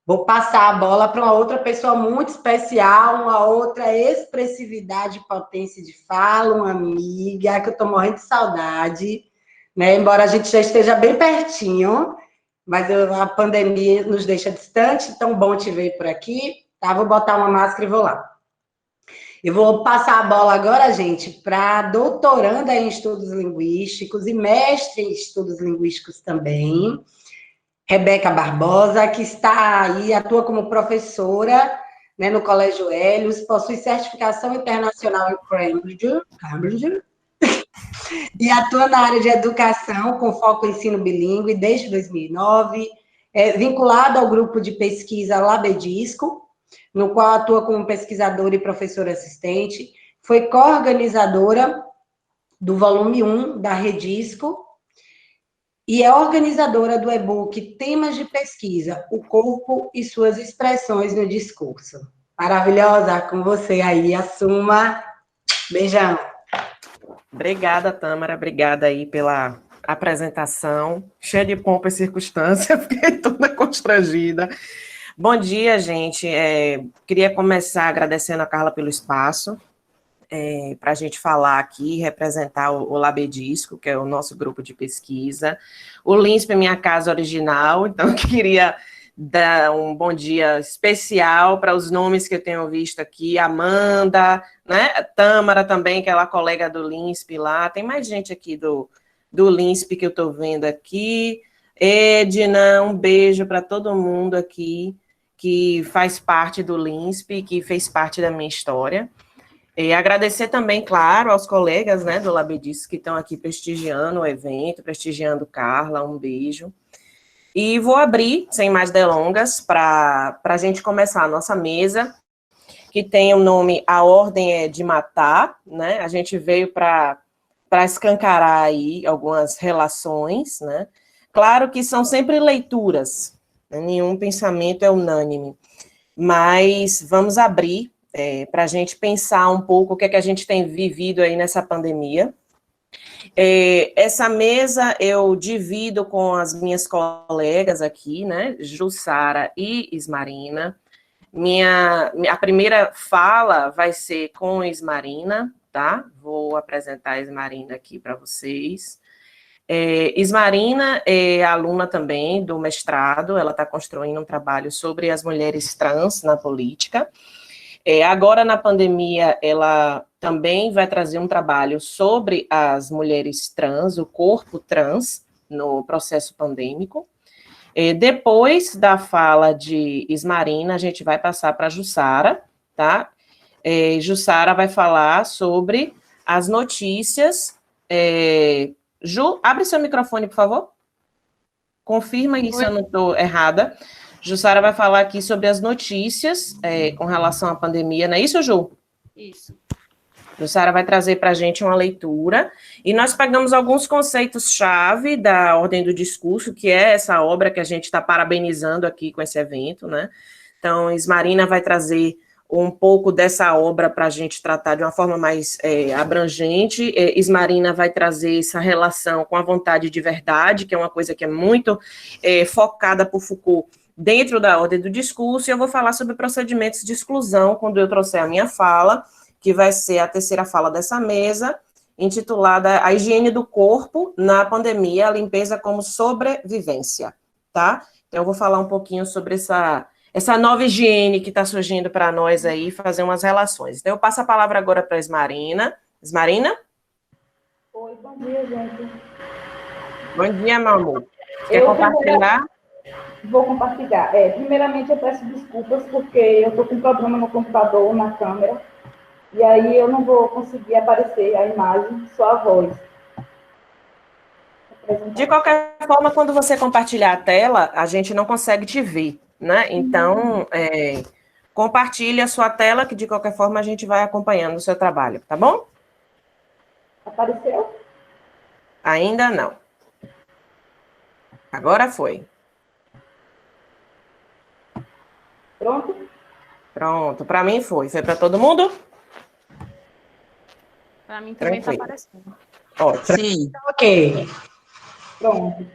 Vou passar a bola para uma outra pessoa muito especial, uma outra expressividade e potência de fala, uma amiga que eu estou morrendo de saudade, né? Embora a gente já esteja bem pertinho, mas a pandemia nos deixa distante, então bom te ver por aqui, tá? Vou botar uma máscara e vou lá. Eu vou passar a bola agora, gente, para doutoranda em estudos linguísticos e mestre em estudos linguísticos também, Rebeca Barbosa, que está aí, atua como professora, né, no Colégio Helios, possui certificação internacional em Cambridge e atua na área de educação, com foco em ensino bilíngue, desde 2009, vinculado ao grupo de pesquisa Labedisco, no qual atua como pesquisadora e professora assistente, foi coorganizadora do volume 1 da Redisco, e é organizadora do e-book Temas de Pesquisa, o Corpo e Suas Expressões no Discurso. Maravilhosa, com você aí, assuma. Beijão. Obrigada, Tâmara, obrigada aí pela apresentação, cheia de pompa e circunstância, fiquei toda constrangida. Bom dia, gente, queria começar agradecendo a Carla pelo espaço, para a gente falar aqui, representar o Labedisco, que é o nosso grupo de pesquisa. O LINSP é minha casa original, então eu queria dar um bom dia especial para os nomes que eu tenho visto aqui, Amanda, né? Tâmara também, que é a colega do LINSP lá, tem mais gente aqui do LINSP que eu estou vendo aqui, Edna, um beijo para todo mundo aqui que faz parte do LINSP, que fez parte da minha história. E agradecer também, claro, aos colegas, né, do Labedisco que estão aqui prestigiando o evento, prestigiando Carla, um beijo. E vou abrir, sem mais delongas, para a gente começar a nossa mesa, que tem o nome A Ordem é de Matar, né, a gente veio para escancarar aí algumas relações, né, claro que são sempre leituras, né, nenhum pensamento é unânime, mas vamos abrir para a gente pensar um pouco o que é que a gente tem vivido aí nessa pandemia. Essa mesa eu divido com as minhas colegas aqui, né, Jussara e Ismarina. A primeira fala vai ser com Ismarina, tá? Vou apresentar a Ismarina aqui para vocês. Ismarina é aluna também do mestrado, ela está construindo um trabalho sobre as mulheres trans na política. Agora, na pandemia, ela também vai trazer um trabalho sobre as mulheres trans, o corpo trans, no processo pandêmico. Depois da fala de Ismarina, a gente vai passar para a Jussara, tá? Jussara vai falar sobre as notícias. Ju, abre seu microfone, por favor. Confirma aí se eu não estou errada. Jussara vai falar aqui sobre as notícias com relação à pandemia, não é isso, Ju? Isso. Jussara vai trazer para a gente uma leitura, e nós pegamos alguns conceitos-chave da Ordem do Discurso, que é essa obra que a gente está parabenizando aqui com esse evento, né? Então, Ismarina vai trazer um pouco dessa obra para a gente tratar de uma forma mais abrangente. Ismarina vai trazer essa relação com a vontade de verdade, que é uma coisa que é muito focada por Foucault, dentro da Ordem do Discurso, e eu vou falar sobre procedimentos de exclusão quando eu trouxer a minha fala, que vai ser a terceira fala dessa mesa, intitulada A Higiene do Corpo na Pandemia, a Limpeza como Sobrevivência, tá? Então, eu vou falar um pouquinho sobre essa nova higiene que está surgindo para nós aí, fazer umas relações. Então, eu passo a palavra agora para a Ismarina. Ismarina? Oi, bom dia, gente. Bom dia, meu amor. Quer compartilhar? Vou compartilhar. Primeiramente, eu peço desculpas, porque eu estou com problema no computador, na câmera, e aí eu não vou conseguir aparecer a imagem, só a voz. De qualquer forma, quando você compartilhar a tela, a gente não consegue te ver, né? Então, compartilhe a sua tela, que de qualquer forma a gente vai acompanhando o seu trabalho, tá bom? Apareceu? Ainda não. Agora foi. Pronto? Pronto, para mim foi. Foi para todo mundo? Para mim também está aparecendo. Ótimo. Sim. Ok. Pronto.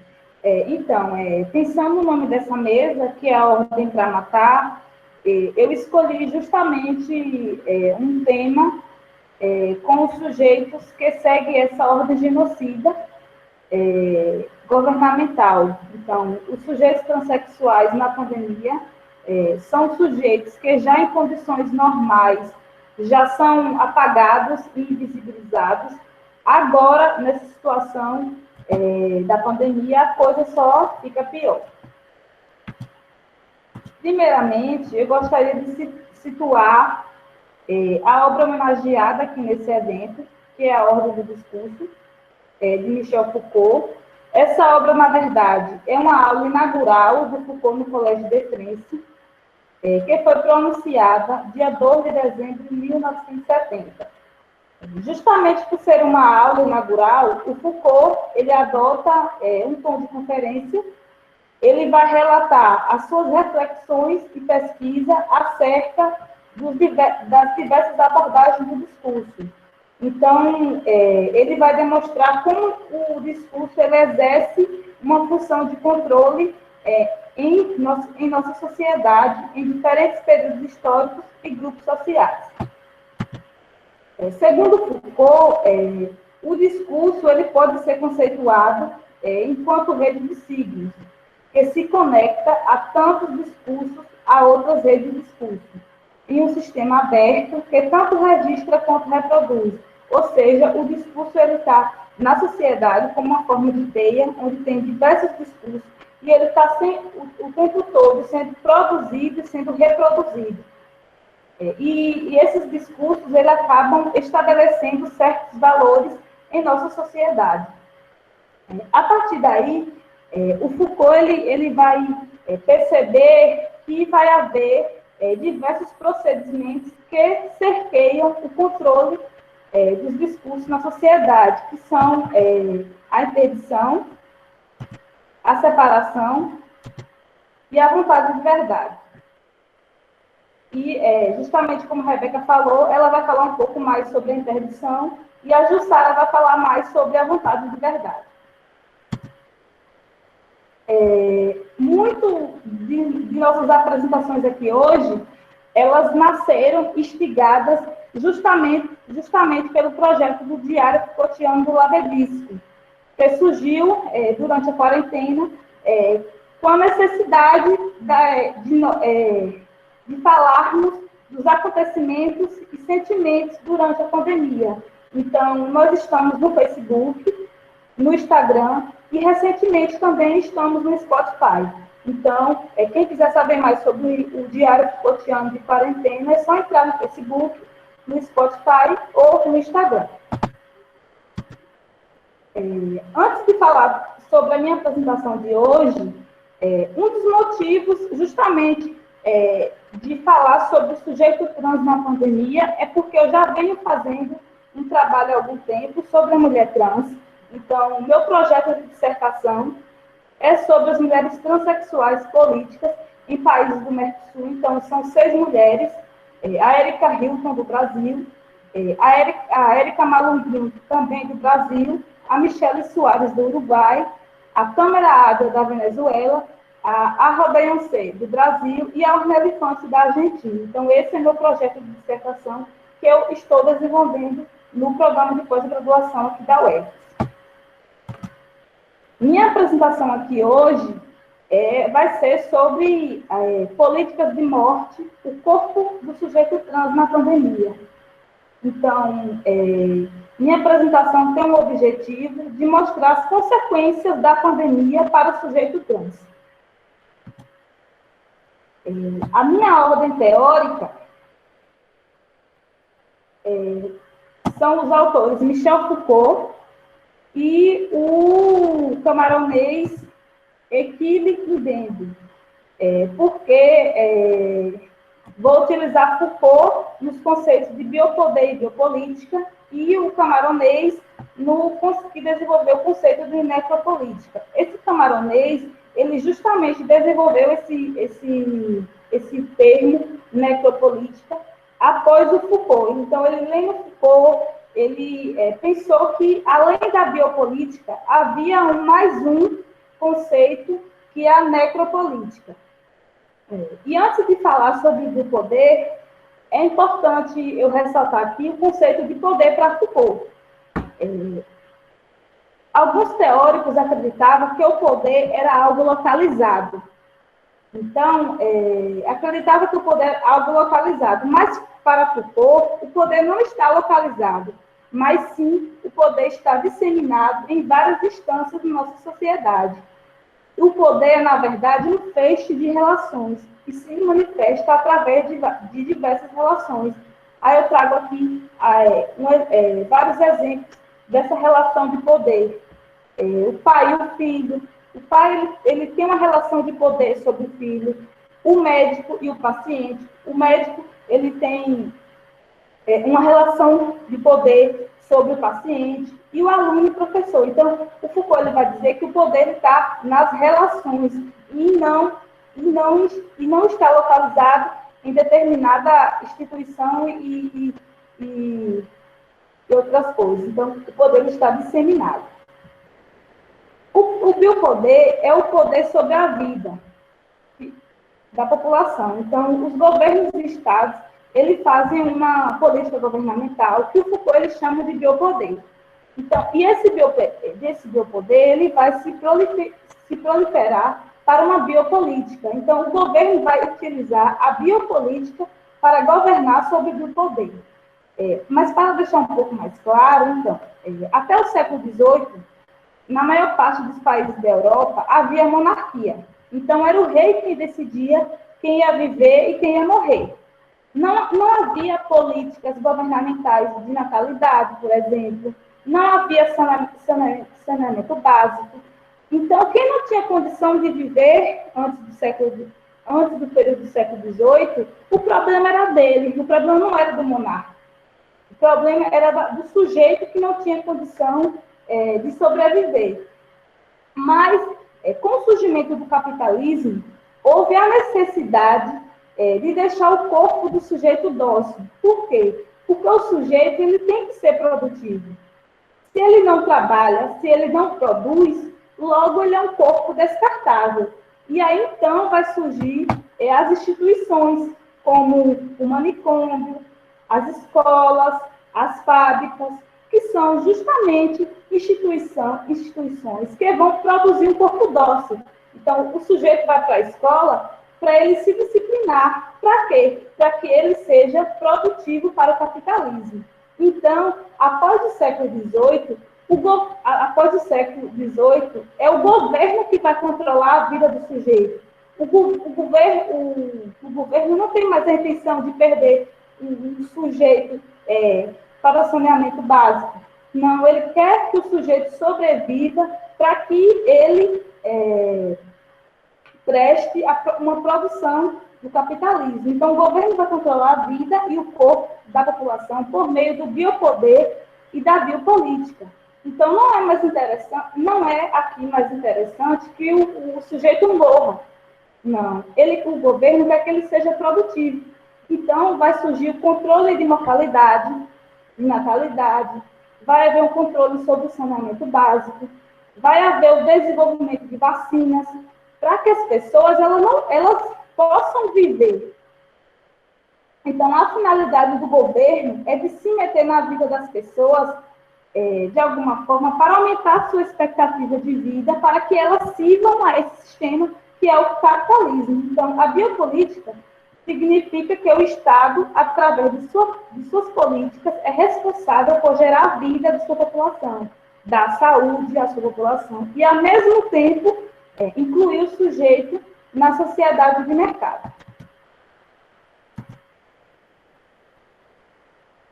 Pensando no nome dessa mesa, que é a Ordem para Matar, eu escolhi justamente um tema com os sujeitos que seguem essa ordem genocida governamental. Então, os sujeitos transexuais na pandemia são sujeitos que já em condições normais já são apagados e invisibilizados. Agora, nessa situação da pandemia, a coisa só fica pior. Primeiramente, eu gostaria de situar a obra homenageada aqui nesse evento, que é a Ordem do Discurso, de Michel Foucault. Essa obra, na verdade, é uma aula inaugural do Foucault no Colégio de France, que foi pronunciada dia 12 de dezembro de 1970. Justamente por ser uma aula inaugural, o Foucault ele adota um tom de conferência. Ele vai relatar as suas reflexões e pesquisa acerca das diversas abordagens do discurso. Então, ele vai demonstrar como o discurso ele exerce uma função de controle em nossa sociedade, em diferentes períodos históricos e grupos sociais. Segundo Foucault, o discurso ele pode ser conceituado enquanto rede de signos, que se conecta a tantos discursos a outras redes de discurso, em um sistema aberto que tanto registra quanto reproduz. Ou seja, o discurso está na sociedade como uma forma de teia, onde tem diversos discursos, e ele está o tempo todo sendo produzido e sendo reproduzido. E esses discursos eles acabam estabelecendo certos valores em nossa sociedade. A partir daí, o Foucault ele vai perceber que vai haver diversos procedimentos que cerqueiam o controle dos discursos na sociedade, que são a interdição, a separação e a vontade de verdade. E, justamente como a Rebeca falou, ela vai falar um pouco mais sobre a interdição e a Jussara vai falar mais sobre a vontade de verdade. Muito de nossas apresentações aqui hoje, elas nasceram instigadas justamente pelo projeto do Diário Foucaultiano do Labedisco, que surgiu durante a quarentena com a necessidade de falarmos dos acontecimentos e sentimentos durante a pandemia. Então, nós estamos no Facebook, no Instagram e, recentemente, também estamos no Spotify. Então, quem quiser saber mais sobre o Diário Foucaultiano de Quarentena, é só entrar no Facebook, no Spotify ou no Instagram. Antes de falar sobre a minha apresentação de hoje, um dos motivos, justamente, de falar sobre o sujeito trans na pandemia é porque eu já venho fazendo um trabalho há algum tempo sobre a mulher trans. Então, o meu projeto de dissertação é sobre as mulheres transexuais políticas em países do Mercosul. Então, são 6 mulheres, a Érica Hilton, do Brasil, a Érica Malunguinho, também do Brasil, a Michele Soares, do Uruguai, a Tâmara Adra, da Venezuela, a Rodeyancé, do Brasil, e a Ornella Infante, da Argentina. Então, esse é meu projeto de dissertação que eu estou desenvolvendo no programa de pós-graduação aqui da UERJ. Minha apresentação aqui hoje vai ser sobre políticas de morte, o corpo do sujeito trans na pandemia. Então, minha apresentação tem o objetivo de mostrar as consequências da pandemia para o sujeito trans. A minha ordem teórica são os autores Michel Foucault e o camaronês Émile Mbembe, porque vou utilizar Foucault nos conceitos de biopoder e biopolítica e o camaronês que desenvolveu o conceito de necropolítica. Esse camaronês, ele justamente desenvolveu esse termo necropolítica após o Foucault. Então, ele lendo Foucault, ele pensou que, além da biopolítica, havia mais um conceito que é a necropolítica. E antes de falar sobre o poder, é importante eu ressaltar aqui o conceito de poder para Foucault. Alguns teóricos acreditavam que o poder era algo localizado. Então, acreditava que o poder era algo localizado, mas para Foucault, o poder não está localizado, mas sim o poder está disseminado em várias instâncias da nossa sociedade. O poder, na verdade, é um feixe de relações que se manifesta através de diversas relações. Aí eu trago aqui vários exemplos dessa relação de poder. O pai e o filho. O pai ele tem uma relação de poder sobre o filho. O médico e o paciente. O médico ele tem uma relação de poder sobre o paciente e o aluno e o professor. Então, o Foucault ele vai dizer que o poder está nas relações e não está localizado em determinada instituição e outras coisas. Então, o poder está disseminado. O biopoder é o poder sobre a vida da população. Então, os governos e estados, eles fazem uma política governamental que o Foucault ele chama de biopoder. Então, e esse biopoder ele vai se proliferar para uma biopolítica. Então, o governo vai utilizar a biopolítica para governar sobre o biopoder. Mas, para deixar um pouco mais claro, então, até o século XVIII, na maior parte dos países da Europa, havia monarquia. Então, era o rei que decidia quem ia viver e quem ia morrer. Não havia políticas governamentais de natalidade, por exemplo. Não havia saneamento básico. Então, quem não tinha condição de viver antes do período do século XVIII, o problema era dele, o problema não era do monarca. O problema era do sujeito que não tinha condição de sobreviver. Mas, com o surgimento do capitalismo, houve a necessidade de deixar o corpo do sujeito dócil. Por quê? Porque o sujeito ele tem que ser produtivo. Se ele não trabalha, se ele não produz, logo ele é um corpo descartável. E aí, então, vai surgir as instituições, como o manicômio, as escolas, as fábricas, que são justamente instituições que vão produzir um corpo dócil. Então, o sujeito vai para a escola para ele se disciplinar. Para quê? Para que ele seja produtivo para o capitalismo. Então, após o século XVIII, é o governo que vai controlar a vida do sujeito. O governo não tem mais a intenção de perder um sujeito para o saneamento básico. Não, ele quer que o sujeito sobreviva para que ele preste uma produção do capitalismo. Então, o governo vai controlar a vida e o corpo da população por meio do biopoder e da biopolítica. Então, não é aqui mais interessante que o sujeito morra. Não. O governo quer que ele seja produtivo. Então, vai surgir o controle de mortalidade, de natalidade, vai haver um controle sobre o saneamento básico, vai haver o desenvolvimento de vacinas, para que as pessoas elas possam viver. Então, a finalidade do governo é de se meter na vida das pessoas, de alguma forma, para aumentar a sua expectativa de vida, para que elas sirvam a esse sistema que é o capitalismo. Então, a biopolítica significa que o Estado, através de suas políticas, é responsável por gerar a vida de sua população, dar saúde à sua população e, ao mesmo tempo, incluir o sujeito na sociedade de mercado.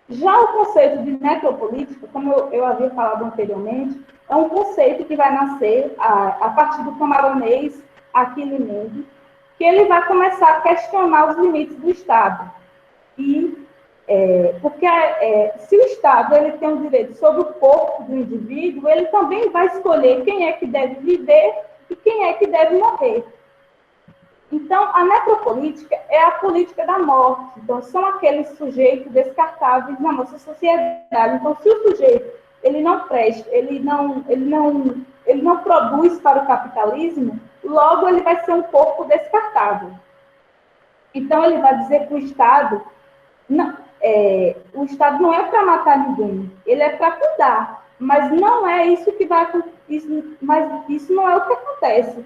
Já o conceito de necropolítica, como eu havia falado anteriormente, é um conceito que vai nascer a partir do camaronês Achille Mbembe, que ele vai começar a questionar os limites do Estado. Porque se o Estado ele tem o direito sobre o corpo do indivíduo, ele também vai escolher quem é que deve viver e quem é que deve morrer. Então, a necropolítica é a política da morte. Então, são aqueles sujeitos descartáveis na nossa sociedade. Então, se o sujeito ele não presta, ele ele não produz para o capitalismo, logo ele vai ser um corpo descartável. Então, ele vai dizer para o Estado, o Estado não é para matar ninguém, ele é para cuidar, mas não é isso que vai acontecer, mas isso não é o que acontece.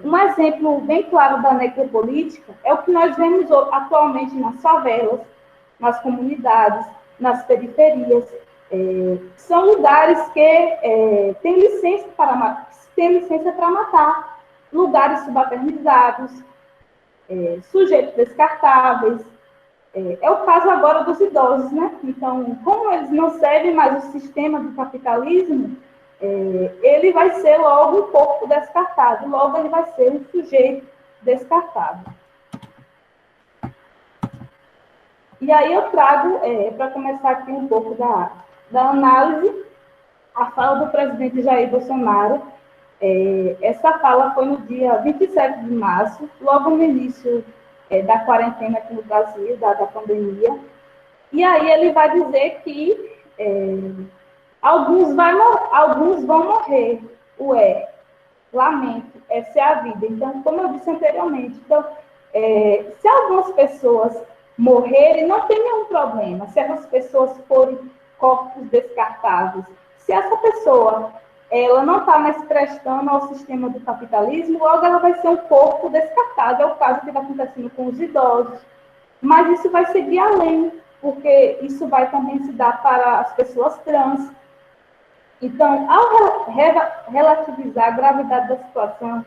Um exemplo bem claro da necropolítica é o que nós vemos atualmente nas favelas, nas comunidades, nas periferias. São lugares que têm licença para matar, lugares subalternizados, sujeitos descartáveis. É o caso agora dos idosos, né? Então, como eles não servem mais o sistema do capitalismo, ele vai ser logo um corpo descartável, logo ele vai ser um sujeito descartável. E aí eu trago, para começar aqui um pouco da análise, a fala do presidente Jair Bolsonaro. Essa fala foi no dia 27 de março, logo no início da quarentena aqui no Brasil, da pandemia. E aí ele vai dizer que alguns vão morrer. Lamento, essa é a vida. Então, como eu disse anteriormente, se algumas pessoas morrerem, não tem nenhum problema. Se essas pessoas forem corpos descartáveis, se essa pessoa ela não está mais prestando ao sistema do capitalismo, logo ela vai ser um corpo descartável. É o caso que está acontecendo com os idosos. Mas isso vai seguir além, porque isso vai também se dar para as pessoas trans. Então, ao relativizar a gravidade da situação,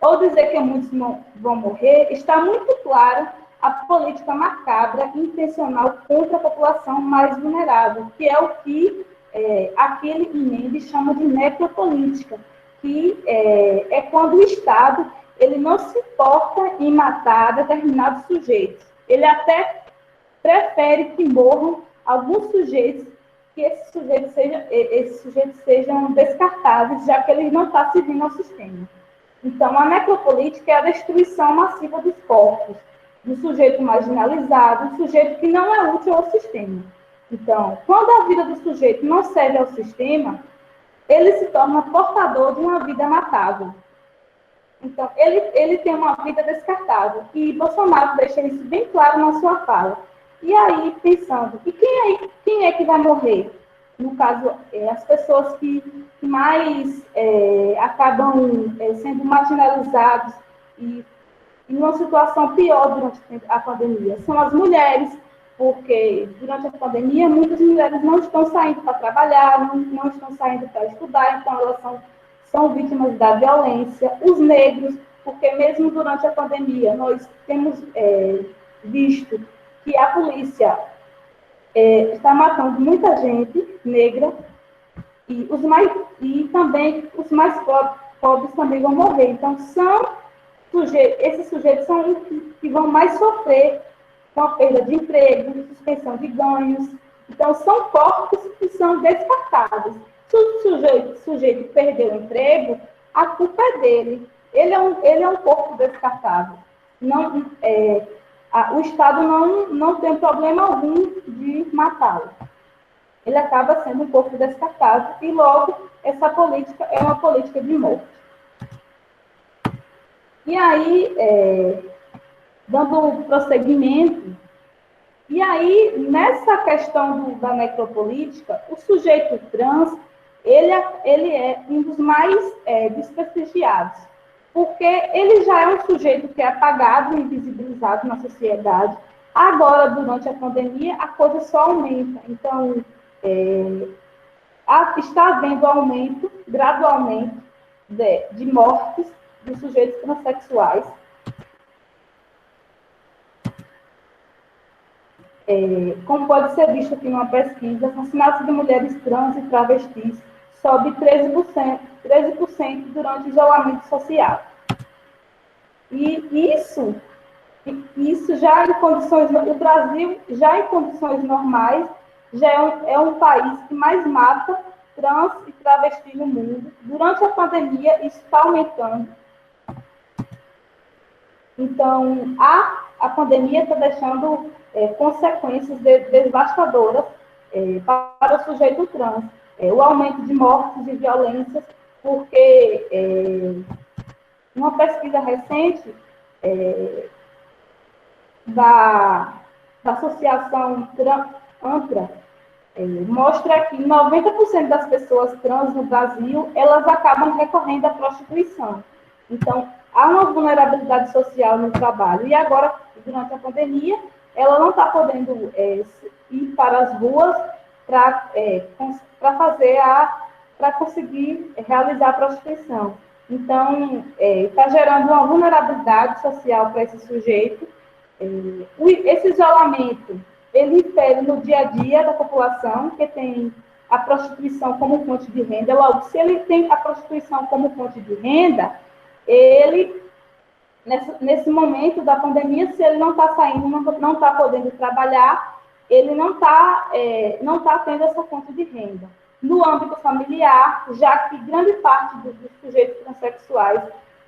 ou dizer que muitos vão morrer, está muito claro a política macabra e intencional contra a população mais vulnerável, que é o que aquele Mendes chama de necropolítica, que é quando o Estado ele não se importa em matar determinados sujeitos. Ele até prefere que morram alguns sujeitos, que esses sujeitos sejam descartáveis, já que eles não estão servindo ao sistema. Então, a necropolítica é a destruição massiva dos corpos, do sujeito marginalizado, do sujeito que não é útil ao sistema. Então, quando a vida do sujeito não serve ao sistema, ele se torna portador de uma vida matável. Então, ele tem uma vida descartável. E Bolsonaro deixa isso bem claro na sua fala. E aí, pensando, e quem é que vai morrer? No caso, as pessoas que mais acabam sendo marginalizadas e em uma situação pior durante a pandemia são as mulheres, porque durante a pandemia muitas mulheres não estão saindo para trabalhar, não estão saindo para estudar, então elas são vítimas da violência. Os negros, porque mesmo durante a pandemia nós temos visto que a polícia está matando muita gente negra e também os mais pobres também vão morrer. Então, esses sujeitos são os que vão mais sofrer com a perda de emprego, suspensão de ganhos. Então, são corpos que são descartáveis. Se o sujeito perdeu o emprego, a culpa é dele. Ele é um corpo descartável. O Estado não tem problema algum de matá-lo. Ele acaba sendo um corpo descartável e, logo, essa política é uma política de morte. E aí, dando prosseguimento, e aí, nessa questão da necropolítica, o sujeito trans, ele é um dos mais desprestigiados, porque ele já é um sujeito que é apagado e invisibilizado na sociedade. Agora, durante a pandemia, a coisa só aumenta. Então, está havendo aumento, gradualmente, de mortes dos sujeitos transexuais. Como pode ser visto aqui numa pesquisa, o assassinato de mulheres trans e travestis sobe 13% durante o isolamento social. E isso já em condições... O Brasil, já em condições normais, já é um país que mais mata trans e travestis no mundo. Durante a pandemia, isso está aumentando. Então, a pandemia está deixando consequências devastadoras para o sujeito trans. O aumento de mortes e violências porque uma pesquisa recente da Associação ANTRA mostra que 90% das pessoas trans no Brasil, elas acabam recorrendo à prostituição. Então, há uma vulnerabilidade social no trabalho. E agora, durante a pandemia, ela não está podendo ir para as ruas para conseguir realizar a prostituição. Então, está gerando uma vulnerabilidade social para esse sujeito. Esse isolamento, ele infere no dia a dia da população, que tem a prostituição como fonte de renda. Logo, se ele tem a prostituição como fonte de renda, ele, nesse momento da pandemia, se ele não está saindo, não está podendo trabalhar, ele não está tendo essa fonte de renda. No âmbito familiar, já que grande parte dos sujeitos transexuais,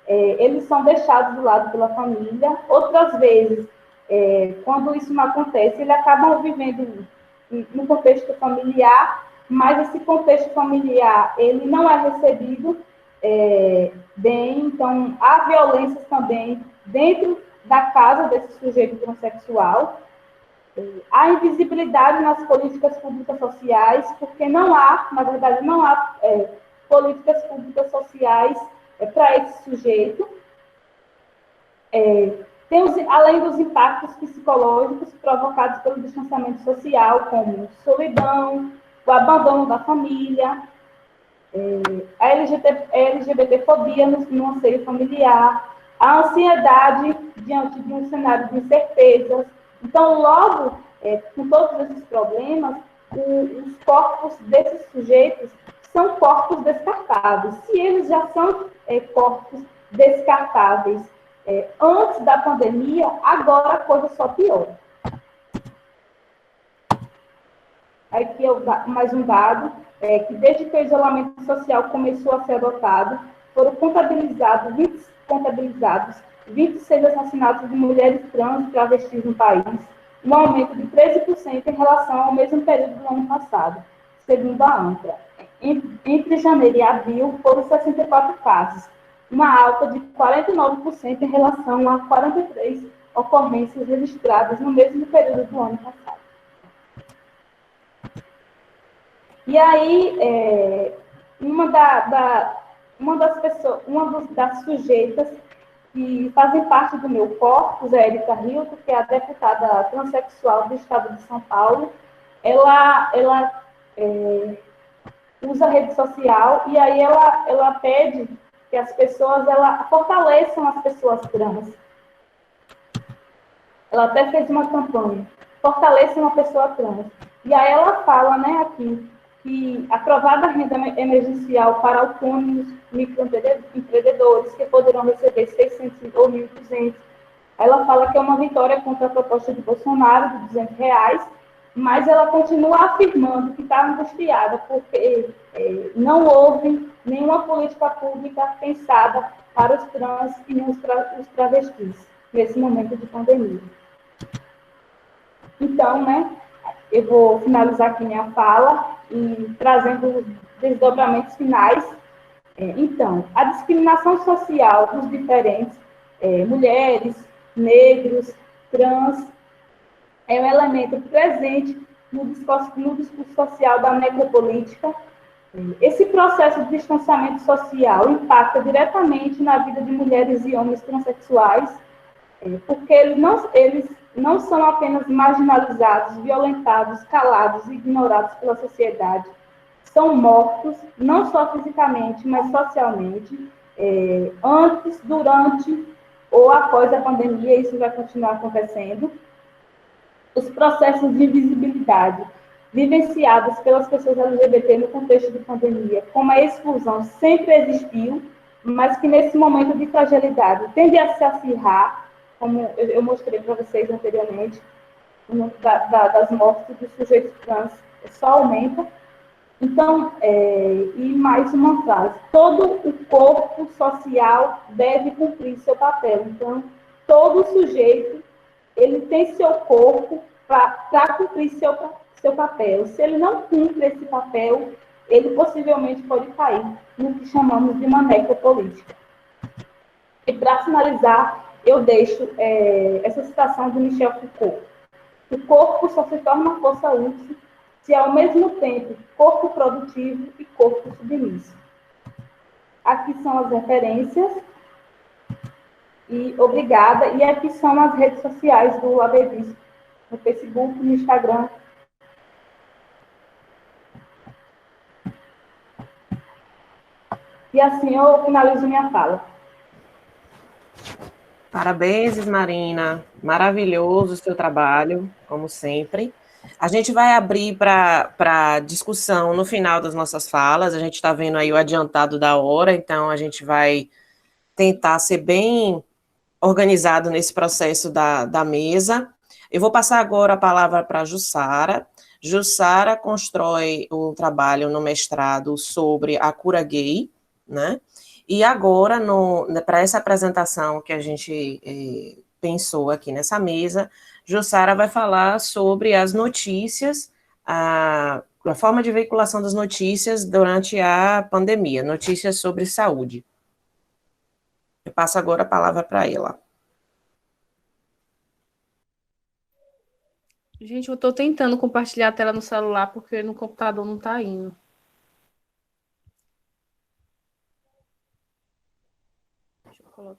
eles são deixados do lado pela família, outras vezes, quando isso não acontece, eles acabam vivendo no contexto familiar, mas esse contexto familiar, ele não é recebido bem, então há violências também dentro da casa desse sujeito transexual, há invisibilidade nas políticas públicas sociais, porque não há, na verdade, não há políticas públicas sociais para esse sujeito. Além dos impactos psicológicos provocados pelo distanciamento social, como solidão, o abandono da família, a LGBTfobia no anseio familiar, a ansiedade diante de um cenário de incertezas. Então, logo, com todos esses problemas, os corpos desses sujeitos são corpos descartáveis. Se eles já são corpos descartáveis antes da pandemia, agora a coisa só piora. Aqui mais um dado, que desde que o isolamento social começou a ser adotado, foram contabilizados 26 assassinatos de mulheres trans e travestis no país, um aumento de 13% em relação ao mesmo período do ano passado, segundo a ANTRA. Entre janeiro e abril, foram 64 casos, uma alta de 49% em relação a 43 ocorrências registradas no mesmo período do ano passado. E aí, uma das sujeitas que fazem parte do meu corpus, a Erika Hilton, que é a deputada transexual do Estado de São Paulo, ela usa a rede social e aí ela pede que as pessoas fortaleçam as pessoas trans. Ela até fez uma campanha, fortaleça uma pessoa trans. E aí ela fala, né, aqui, que aprovada a renda emergencial para autônomos, microempreendedores, que poderão receber 600 ou 1.200. Ela fala que é uma vitória contra a proposta de Bolsonaro de R$200, mas ela continua afirmando que está angustiada, porque não houve nenhuma política pública pensada para os trans e nem os travestis, nesse momento de pandemia. Então, né, eu vou finalizar aqui minha fala e trazendo os desdobramentos finais. Então, a discriminação social dos diferentes, mulheres, negros, trans, é um elemento presente no discurso social da necropolítica. Esse processo de distanciamento social impacta diretamente na vida de mulheres e homens transexuais, porque eles não são apenas marginalizados, violentados, calados e ignorados pela sociedade. São mortos, não só fisicamente, mas socialmente, antes, durante ou após a pandemia, isso vai continuar acontecendo. Os processos de invisibilidade vivenciados pelas pessoas LGBT no contexto de pandemia, como a exclusão, sempre existiu, mas que nesse momento de fragilidade tende a se acirrar, como eu mostrei para vocês anteriormente, o número das mortes dos sujeitos trans só aumenta. Então, e mais uma frase, todo o corpo social deve cumprir seu papel. Então, todo sujeito, ele tem seu corpo para cumprir seu papel. Se ele não cumpre esse papel, ele possivelmente pode cair no que chamamos de uma necropolítica. E, para finalizar, eu deixo essa citação de Michel Foucault. O corpo só se torna força útil se, ao mesmo tempo, corpo produtivo e corpo submisso. Aqui são as referências. E obrigada. E aqui são as redes sociais do ABDisco, no Facebook, no Instagram. E assim eu finalizo minha fala. Parabéns, Ismarina. Maravilhoso o seu trabalho, como sempre. A gente vai abrir para discussão no final das nossas falas. A gente está vendo aí o adiantado da hora, então a gente vai tentar ser bem organizado nesse processo da mesa. Eu vou passar agora a palavra para a Jussara. Jussara constrói um trabalho no mestrado sobre a cura gay, né? E agora, para essa apresentação que a gente pensou aqui nessa mesa, Jussara vai falar sobre as notícias, a forma de veiculação das notícias durante a pandemia, notícias sobre saúde. Eu passo agora a palavra para ela. Gente, eu estou tentando compartilhar a tela no celular porque no computador não está indo.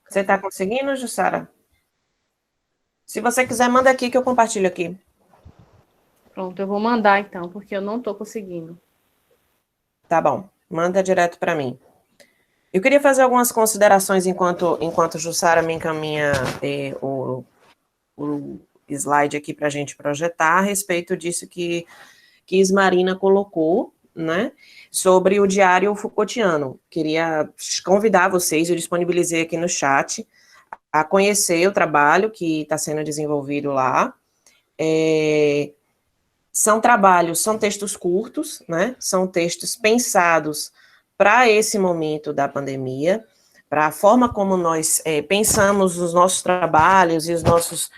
Você está conseguindo, Jussara? Se você quiser, manda aqui que eu compartilho aqui. Pronto, eu vou mandar então, porque eu não estou conseguindo. Tá bom, manda direto para mim. Eu queria fazer algumas considerações enquanto Jussara me encaminha o slide aqui para a gente projetar a respeito disso que Ismarina colocou, né, sobre o Diário Foucaultiano. Queria convidar vocês, eu disponibilizei aqui no chat, a conhecer o trabalho que está sendo desenvolvido lá. São textos curtos, né, são textos pensados para esse momento da pandemia, para a forma como nós pensamos os nossos trabalhos e os nossos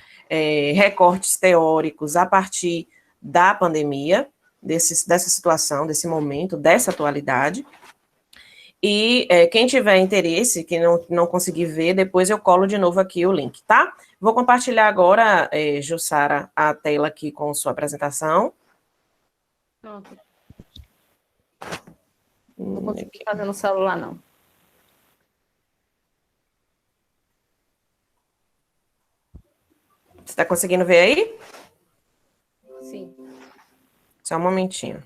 recortes teóricos a partir da pandemia, dessa situação, desse momento, dessa atualidade. E quem tiver interesse, que não conseguir ver, depois eu colo de novo aqui o link, tá? Vou compartilhar agora, Jussara, a tela aqui com sua apresentação. Pronto. Não consegui fazer no celular, não. Você está conseguindo ver aí? Sim. Só um momentinho.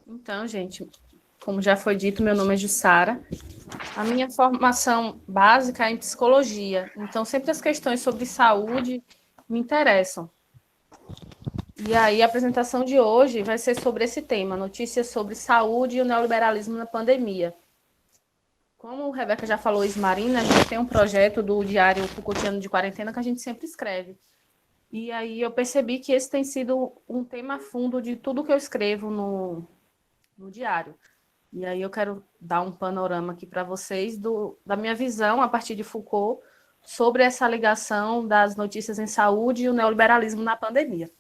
Então, gente, como já foi dito, meu nome é Jussara. A minha formação básica é em psicologia, então sempre as questões sobre saúde me interessam. E aí a apresentação de hoje vai ser sobre esse tema, notícias sobre saúde e o neoliberalismo na pandemia. Como a Rebeca já falou, Ismarina, a gente tem um projeto do Diário Foucaultiano de Quarentena que a gente sempre escreve. E aí eu percebi que esse tem sido um tema fundo de tudo que eu escrevo no diário. E aí eu quero dar um panorama aqui para vocês da minha visão, a partir de Foucault, sobre essa ligação das notícias em saúde e o neoliberalismo na pandemia.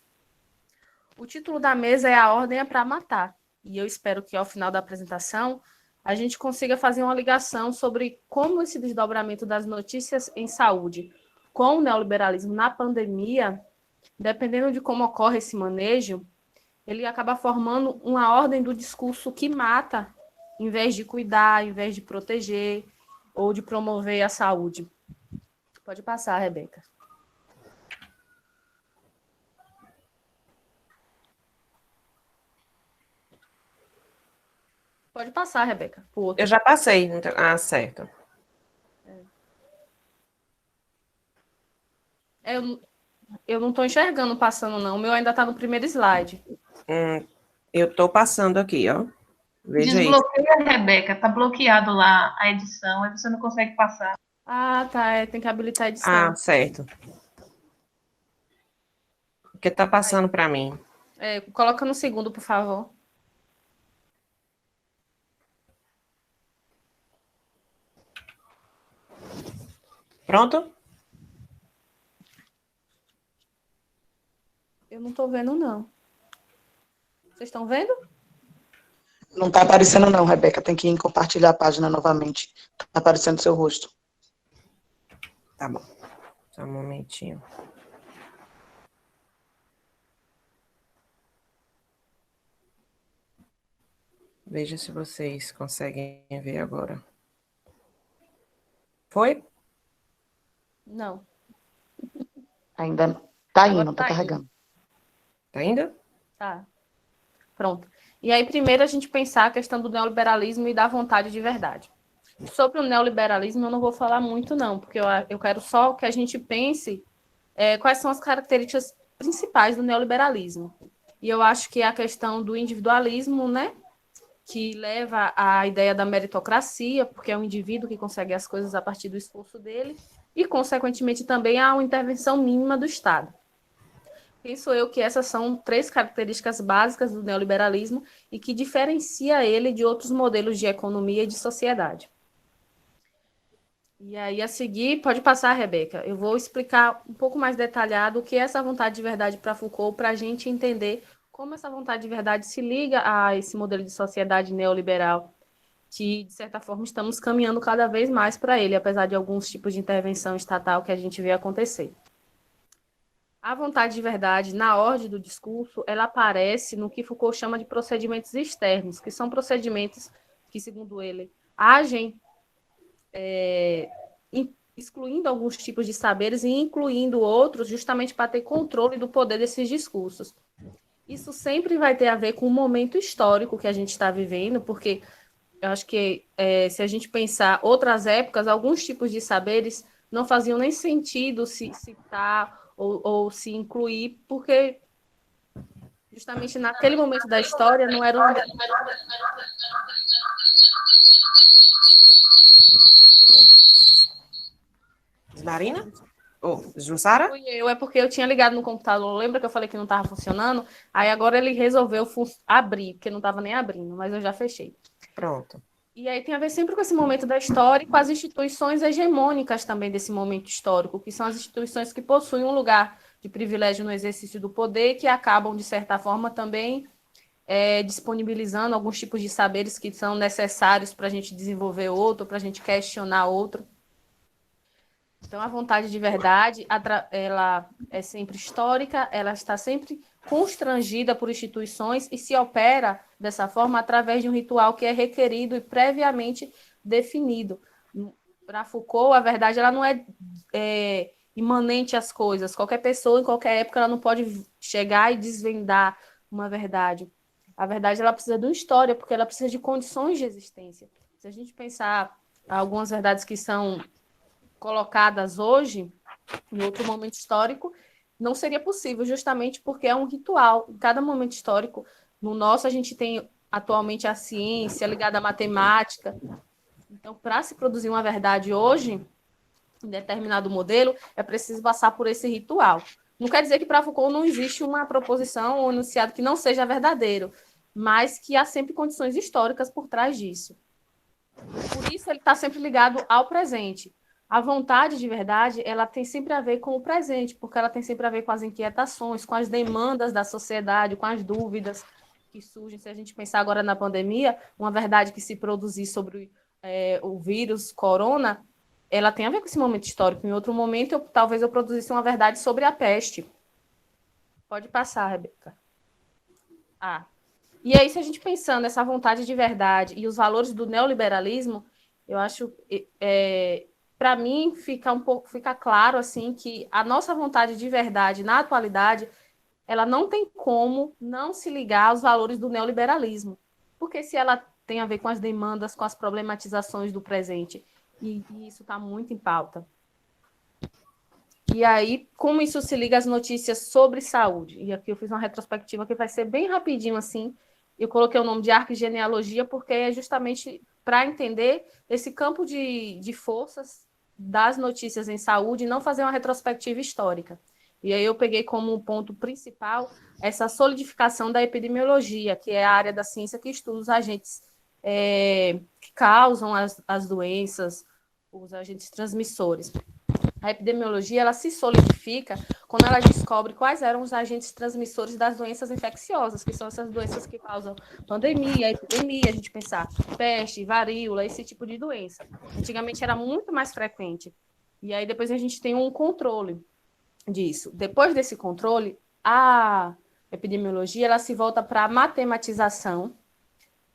O título da mesa é A Ordem é para Matar. E eu espero que, ao final da apresentação, a gente consiga fazer uma ligação sobre como esse desdobramento das notícias em saúde com o neoliberalismo na pandemia, dependendo de como ocorre esse manejo, ele acaba formando uma ordem do discurso que mata, em vez de cuidar, em vez de proteger ou de promover a saúde. Pode passar, Rebeca. Pode passar, Rebeca. Eu já passei. Ah, certo. Eu não estou enxergando passando, não. O meu ainda está no primeiro slide. Eu estou passando aqui, ó. Veja Desbloqueia, Rebeca. Tá bloqueado lá a edição, aí você não consegue passar. Ah, tá. Tem que habilitar a edição. Ah, certo. Porque tá passando para mim. Coloca no segundo, por favor. Pronto? Eu não estou vendo, não. Vocês estão vendo? Não está aparecendo não, Rebeca. Tem que ir em compartilhar a página novamente. Está aparecendo seu rosto. Tá bom. Só um momentinho. Veja se vocês conseguem ver agora. Foi? Não. Ainda não. Tá Agora indo, tá carregando. Tá indo? Tá. Pronto. E aí, primeiro, a gente pensar a questão do neoliberalismo e da vontade de verdade. Sobre o neoliberalismo, eu não vou falar muito, não, porque eu quero só que a gente pense quais são as características principais do neoliberalismo. E eu acho que é a questão do individualismo, né, que leva à ideia da meritocracia, porque é o indivíduo que consegue as coisas a partir do esforço dele, e, consequentemente, também há uma intervenção mínima do Estado. Penso eu que essas são 3 características básicas do neoliberalismo e que diferencia ele de outros modelos de economia e de sociedade. E aí, a seguir, pode passar, Rebeca. Eu vou explicar um pouco mais detalhado o que é essa vontade de verdade para Foucault, para a gente entender como essa vontade de verdade se liga a esse modelo de sociedade neoliberal, que, de certa forma, estamos caminhando cada vez mais para ele, apesar de alguns tipos de intervenção estatal que a gente vê acontecer. A vontade de verdade, na ordem do discurso, ela aparece no que Foucault chama de procedimentos externos, que são procedimentos que, segundo ele, agem excluindo alguns tipos de saberes e incluindo outros, justamente para ter controle do poder desses discursos. Isso sempre vai ter a ver com o momento histórico que a gente está vivendo, porque eu acho que se a gente pensar outras épocas, alguns tipos de saberes não faziam nem sentido se citar ou se incluir, porque justamente naquele momento da história não era um... Marina? Jussara? Fui eu, é porque eu tinha ligado no computador, lembra que eu falei que não estava funcionando? Aí agora ele resolveu abrir, porque não estava nem abrindo, mas eu já fechei. Pronto. E aí tem a ver sempre com esse momento da história e com as instituições hegemônicas também desse momento histórico, que são as instituições que possuem um lugar de privilégio no exercício do poder, que acabam, de certa forma, também disponibilizando alguns tipos de saberes que são necessários para a gente desenvolver outro, para a gente questionar outro. Então, a vontade de verdade, ela é sempre histórica, ela está sempre constrangida por instituições e se opera dessa forma através de um ritual que é requerido e previamente definido. Para Foucault, a verdade ela não é imanente às coisas. Qualquer pessoa, em qualquer época, ela não pode chegar e desvendar uma verdade. A verdade ela precisa de uma história, porque ela precisa de condições de existência. Se a gente pensar algumas verdades que são colocadas hoje, em outro momento histórico, não seria possível, justamente porque é um ritual. Em cada momento histórico, no nosso, a gente tem atualmente a ciência ligada à matemática. Então, para se produzir uma verdade hoje, em determinado modelo, é preciso passar por esse ritual. Não quer dizer que para Foucault não existe uma proposição ou enunciado que não seja verdadeiro, mas que há sempre condições históricas por trás disso. Por isso, ele está sempre ligado ao presente. A vontade de verdade, ela tem sempre a ver com o presente, porque ela tem sempre a ver com as inquietações, com as demandas da sociedade, com as dúvidas que surgem. Se a gente pensar agora na pandemia, uma verdade que se produzir sobre o vírus corona, ela tem a ver com esse momento histórico. Em outro momento, talvez eu produzisse uma verdade sobre a peste. Pode passar, Rebeca. E aí, se a gente pensando nessa vontade de verdade e os valores do neoliberalismo, eu acho... para mim, fica claro assim que a nossa vontade de verdade na atualidade, ela não tem como não se ligar aos valores do neoliberalismo, porque se ela tem a ver com as demandas, com as problematizações do presente, e isso está muito em pauta. E aí, como isso se liga às notícias sobre saúde? E aqui eu fiz uma retrospectiva que vai ser bem rapidinho assim. Eu coloquei o nome de arquigenealogia porque é justamente para entender esse campo de forças das notícias em saúde e não fazer uma retrospectiva histórica. E aí eu peguei como ponto principal essa solidificação da epidemiologia, que é a área da ciência que estuda os agentes que causam as doenças, os agentes transmissores. A epidemiologia ela se solidifica quando ela descobre quais eram os agentes transmissores das doenças infecciosas, que são essas doenças que causam pandemia, epidemia, a gente pensar peste, varíola, esse tipo de doença. Antigamente era muito mais frequente. E aí depois a gente tem um controle disso. Depois desse controle, a epidemiologia ela se volta para a matematização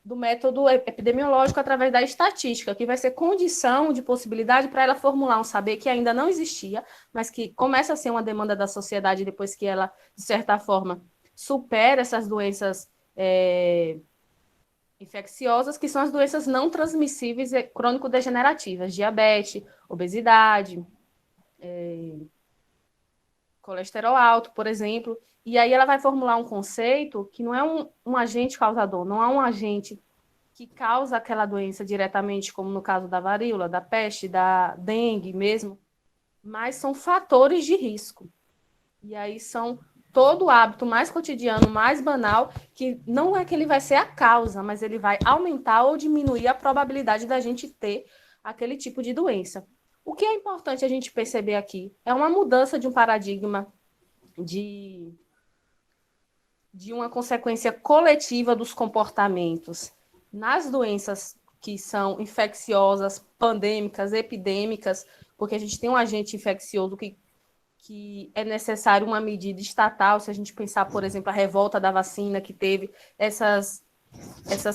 do método epidemiológico através da estatística, que vai ser condição de possibilidade para ela formular um saber que ainda não existia, mas que começa a ser uma demanda da sociedade depois que ela, de certa forma, supera essas doenças infecciosas, que são as doenças não transmissíveis e crônico-degenerativas, diabetes, obesidade, colesterol alto, por exemplo. E aí ela vai formular um conceito que não é um agente causador, não é um agente que causa aquela doença diretamente, como no caso da varíola, da peste, da dengue mesmo, mas são fatores de risco. E aí são todo o hábito mais cotidiano, mais banal, que não é que ele vai ser a causa, mas ele vai aumentar ou diminuir a probabilidade da gente ter aquele tipo de doença. O que é importante a gente perceber aqui é uma mudança de um paradigma de uma consequência coletiva dos comportamentos nas doenças que são infecciosas, pandêmicas, epidêmicas, porque a gente tem um agente infeccioso que é necessário uma medida estatal, se a gente pensar, por exemplo, a revolta da vacina, que teve essas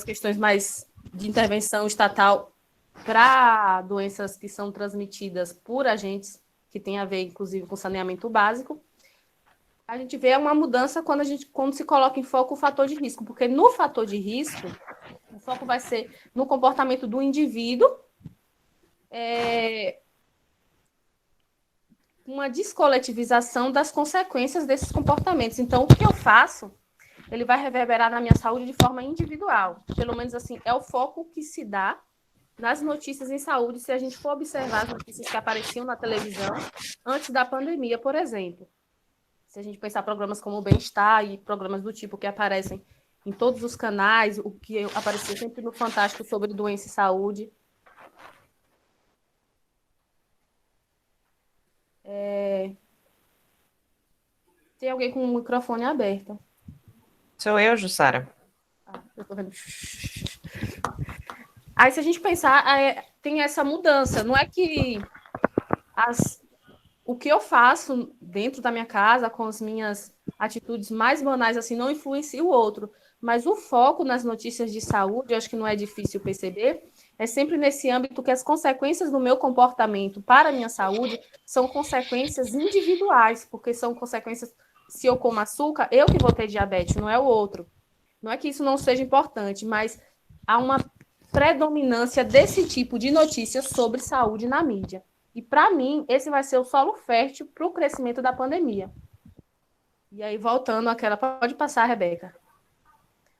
questões mais de intervenção estatal para doenças que são transmitidas por agentes que têm a ver, inclusive, com saneamento básico. A gente vê uma mudança quando se coloca em foco o fator de risco, porque no fator de risco, o foco vai ser no comportamento do indivíduo, uma descoletivização das consequências desses comportamentos. Então, o que eu faço, ele vai reverberar na minha saúde de forma individual. Pelo menos assim, é o foco que se dá nas notícias em saúde, se a gente for observar as notícias que apareciam na televisão antes da pandemia, por exemplo. Se a gente pensar programas como o Bem-Estar e programas do tipo que aparecem em todos os canais, o que aparecia sempre no Fantástico sobre doença e saúde. Tem alguém com o microfone aberto. Sou eu, Jussara. Eu tô vendo. Aí, se a gente pensar, tem essa mudança. Não é que o que eu faço dentro da minha casa, com as minhas atitudes mais banais, assim, não influencia o outro. Mas o foco nas notícias de saúde, eu acho que não é difícil perceber, é sempre nesse âmbito que as consequências do meu comportamento para a minha saúde são consequências individuais, porque são consequências, se eu como açúcar, eu que vou ter diabetes, não é o outro. Não é que isso não seja importante, mas há uma predominância desse tipo de notícias sobre saúde na mídia. E, para mim, esse vai ser o solo fértil para o crescimento da pandemia. E aí, voltando àquela... Pode passar, Rebeca.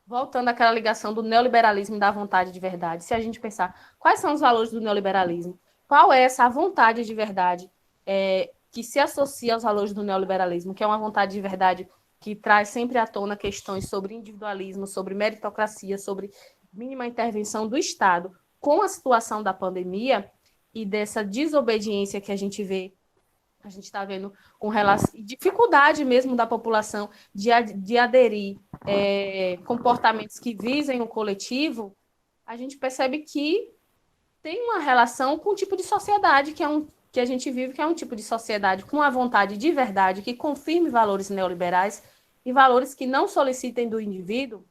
Voltando àquela ligação do neoliberalismo e da vontade de verdade. Se a gente pensar, quais são os valores do neoliberalismo? Qual é essa vontade de verdade que se associa aos valores do neoliberalismo, que é uma vontade de verdade que traz sempre à tona questões sobre individualismo, sobre meritocracia, sobre mínima intervenção do Estado. Com a situação da pandemia e dessa desobediência que a gente vê, a gente está vendo com relação dificuldade mesmo da população de aderir comportamentos que visem o coletivo, a gente percebe que tem uma relação com o tipo de sociedade que a gente vive, que é um tipo de sociedade com a vontade de verdade, que confirme valores neoliberais e valores que não solicitem do indivíduo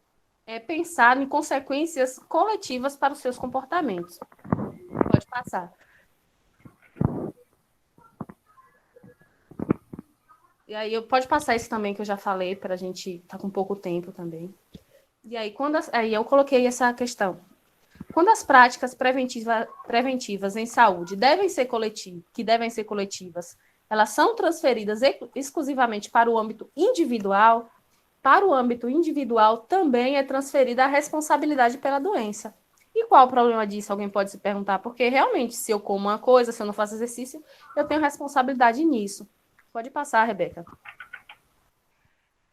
pensar em consequências coletivas para os seus comportamentos. Pode passar. E aí, pode passar isso também que eu já falei, para a gente estar com pouco tempo também. E aí, aí eu coloquei essa questão. Quando as práticas preventivas em saúde devem ser coletivas, elas são transferidas exclusivamente para o âmbito individual, para o âmbito individual também é transferida a responsabilidade pela doença. E qual o problema disso? Alguém pode se perguntar, porque realmente, se eu como uma coisa, se eu não faço exercício, eu tenho responsabilidade nisso. Pode passar, Rebeca.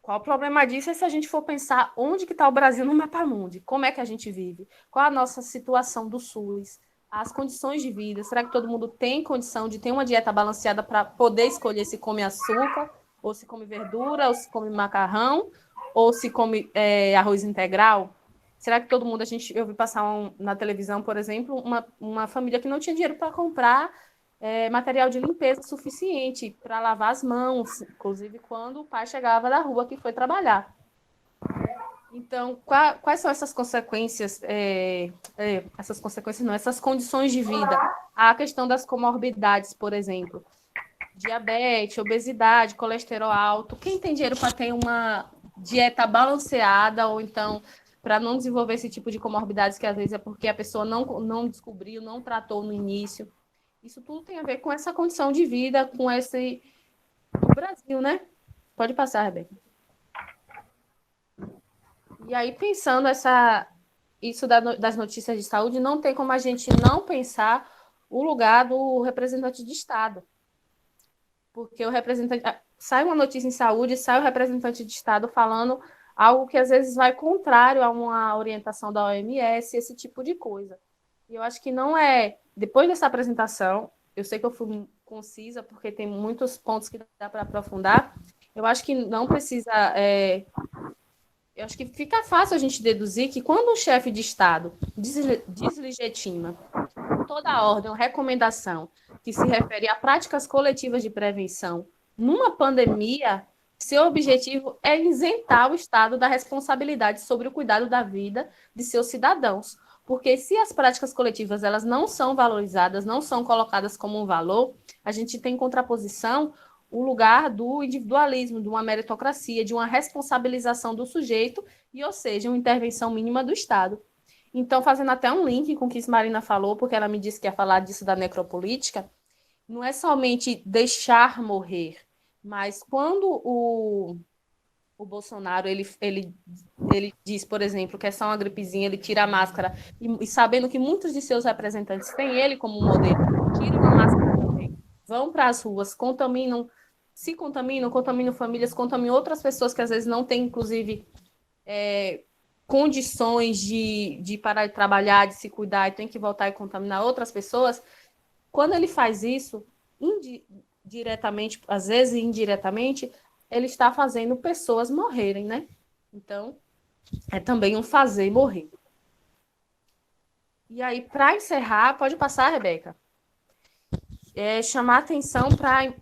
Qual o problema disso é se a gente for pensar onde que está o Brasil no mapa-mundi, como é que a gente vive, qual a nossa situação do SUS, as condições de vida, será que todo mundo tem condição de ter uma dieta balanceada para poder escolher se come açúcar ou se come verdura, ou se come macarrão, ou se come arroz integral? Será que todo mundo, eu vi passar na televisão, por exemplo, uma família que não tinha dinheiro para comprar material de limpeza suficiente para lavar as mãos, inclusive quando o pai chegava da rua que foi trabalhar. Então, quais são essas consequências, essas condições de vida? A questão das comorbidades, por exemplo, diabetes, obesidade, colesterol alto. Quem tem dinheiro para ter uma dieta balanceada ou então para não desenvolver esse tipo de comorbidades que às vezes é porque a pessoa não descobriu, não tratou no início. Isso tudo tem a ver com essa condição de vida, com esse o Brasil, né? Pode passar, Rebeca. E aí, pensando isso das notícias de saúde, não tem como a gente não pensar o lugar do representante de Estado. Porque o representante... Sai uma notícia em saúde, sai o representante de Estado falando algo que às vezes vai contrário a uma orientação da OMS, esse tipo de coisa. E eu acho que não é... Depois dessa apresentação, eu sei que eu fui concisa, porque tem muitos pontos que dá para aprofundar, eu acho que não precisa... Eu acho que fica fácil a gente deduzir que quando um chefe de Estado deslegitima toda a ordem ou recomendação que se refere a práticas coletivas de prevenção numa pandemia, seu objetivo é isentar o Estado da responsabilidade sobre o cuidado da vida de seus cidadãos. Porque se as práticas coletivas elas não são valorizadas, não são colocadas como um valor, a gente tem em contraposição o lugar do individualismo, de uma meritocracia, de uma responsabilização do sujeito, e, ou seja, uma intervenção mínima do Estado. Então, fazendo até um link com o que Marina falou, porque ela me disse que ia falar disso da necropolítica, não é somente deixar morrer, mas quando o Bolsonaro ele diz, por exemplo, que é só uma gripezinha, ele tira a máscara, e sabendo que muitos de seus representantes têm ele como modelo, tiram a máscara também, vão para as ruas, contaminam famílias, contaminam outras pessoas que às vezes não têm, inclusive, condições de parar de trabalhar, de se cuidar, e tem que voltar e contaminar outras pessoas. Quando ele faz isso, diretamente, às vezes indiretamente, ele está fazendo pessoas morrerem, né? Então, é também um fazer morrer. E aí, para encerrar, pode passar, Rebeca. Chamar atenção para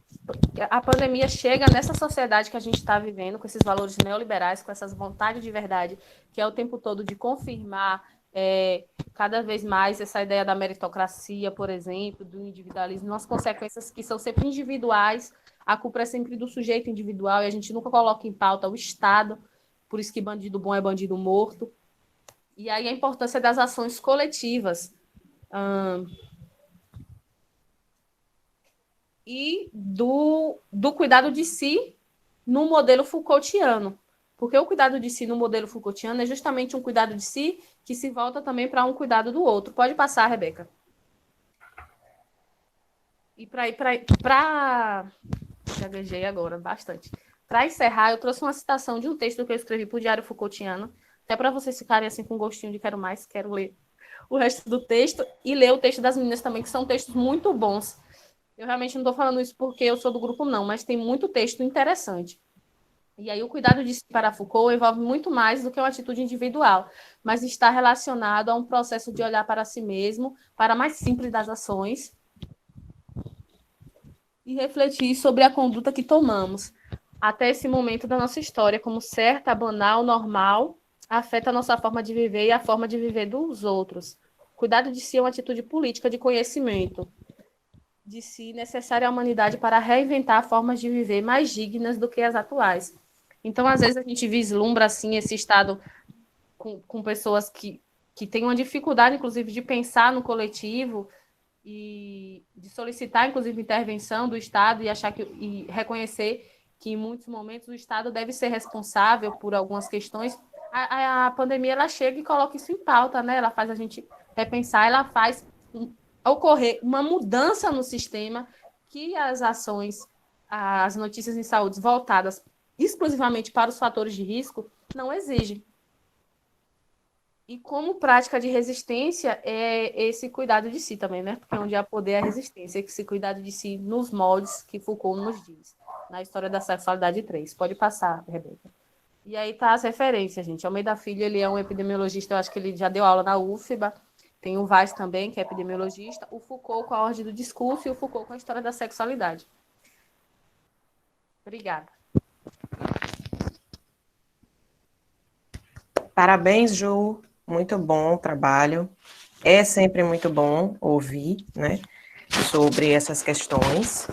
a pandemia chega nessa sociedade que a gente está vivendo, com esses valores neoliberais, com essas vontades de verdade, que é o tempo todo de confirmar cada vez mais essa ideia da meritocracia, por exemplo, do individualismo, as consequências que são sempre individuais, a culpa é sempre do sujeito individual e a gente nunca coloca em pauta o Estado, por isso que bandido bom é bandido morto. E aí a importância das ações coletivas. E do cuidado de si no modelo Foucaultiano. Porque o cuidado de si no modelo Foucaultiano é justamente um cuidado de si que se volta também para um cuidado do outro. Pode passar, Rebeca. E gaguejei agora bastante. Para encerrar, eu trouxe uma citação de um texto que eu escrevi para o Diário Foucaultiano, até para vocês ficarem assim com gostinho de quero mais, quero ler o resto do texto e ler o texto das meninas também, que são textos muito bons. Eu realmente não estou falando isso porque eu sou do grupo, não, mas tem muito texto interessante. E aí o cuidado de si para Foucault envolve muito mais do que uma atitude individual, mas está relacionado a um processo de olhar para si mesmo, para a mais simples das ações, e refletir sobre a conduta que tomamos até esse momento da nossa história, como certa, banal, normal, afeta a nossa forma de viver e a forma de viver dos outros. Cuidado de si é uma atitude política de conhecimento de si necessária à humanidade para reinventar formas de viver mais dignas do que as atuais. Então, às vezes, a gente vislumbra assim, esse estado com pessoas que têm uma dificuldade, inclusive, de pensar no coletivo e de solicitar, inclusive, intervenção do Estado e reconhecer que, em muitos momentos, o Estado deve ser responsável por algumas questões. A pandemia ela chega e coloca isso em pauta, né? Ela faz a gente repensar, ela faz ocorrer uma mudança no sistema que as ações, as notícias em saúde voltadas exclusivamente para os fatores de risco não exigem. E como prática de resistência é esse cuidado de si também, né? Porque onde há poder, há resistência, esse cuidado de si nos moldes que Foucault nos diz. na História da Sexualidade 3. Pode passar, Rebeca. E aí tá as referências, gente. Almeida Filho, ele é um epidemiologista, eu acho que ele já deu aula na UFBA. Tem o Vaz também, que é epidemiologista. O Foucault com a Ordem do Discurso e o Foucault com a História da Sexualidade. Obrigada. Parabéns, Ju. Muito bom o trabalho. É sempre muito bom ouvir, né, sobre essas questões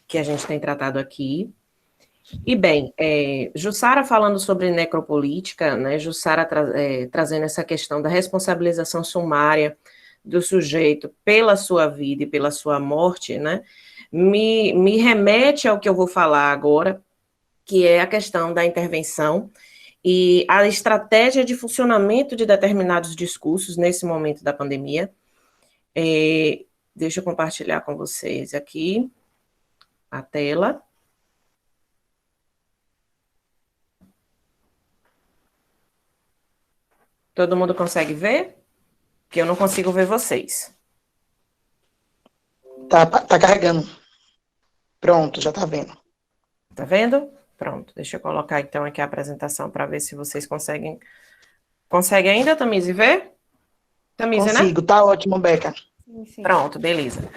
que a gente tem tratado aqui. E bem, Jussara falando sobre necropolítica, né, Jussara trazendo essa questão da responsabilização sumária do sujeito pela sua vida e pela sua morte, né, me remete ao que eu vou falar agora, que é a questão da intervenção e a estratégia de funcionamento de determinados discursos nesse momento da pandemia. Deixa eu compartilhar com vocês aqui a tela. Todo mundo consegue ver? Porque eu não consigo ver vocês. Tá carregando. Pronto, já tá vendo. Tá vendo? Pronto, deixa eu colocar então aqui a apresentação para ver se vocês conseguem. Consegue ainda, Tamise, ver? Tamise, Consigo, né? tá ótimo, Beca. Sim. Pronto, beleza.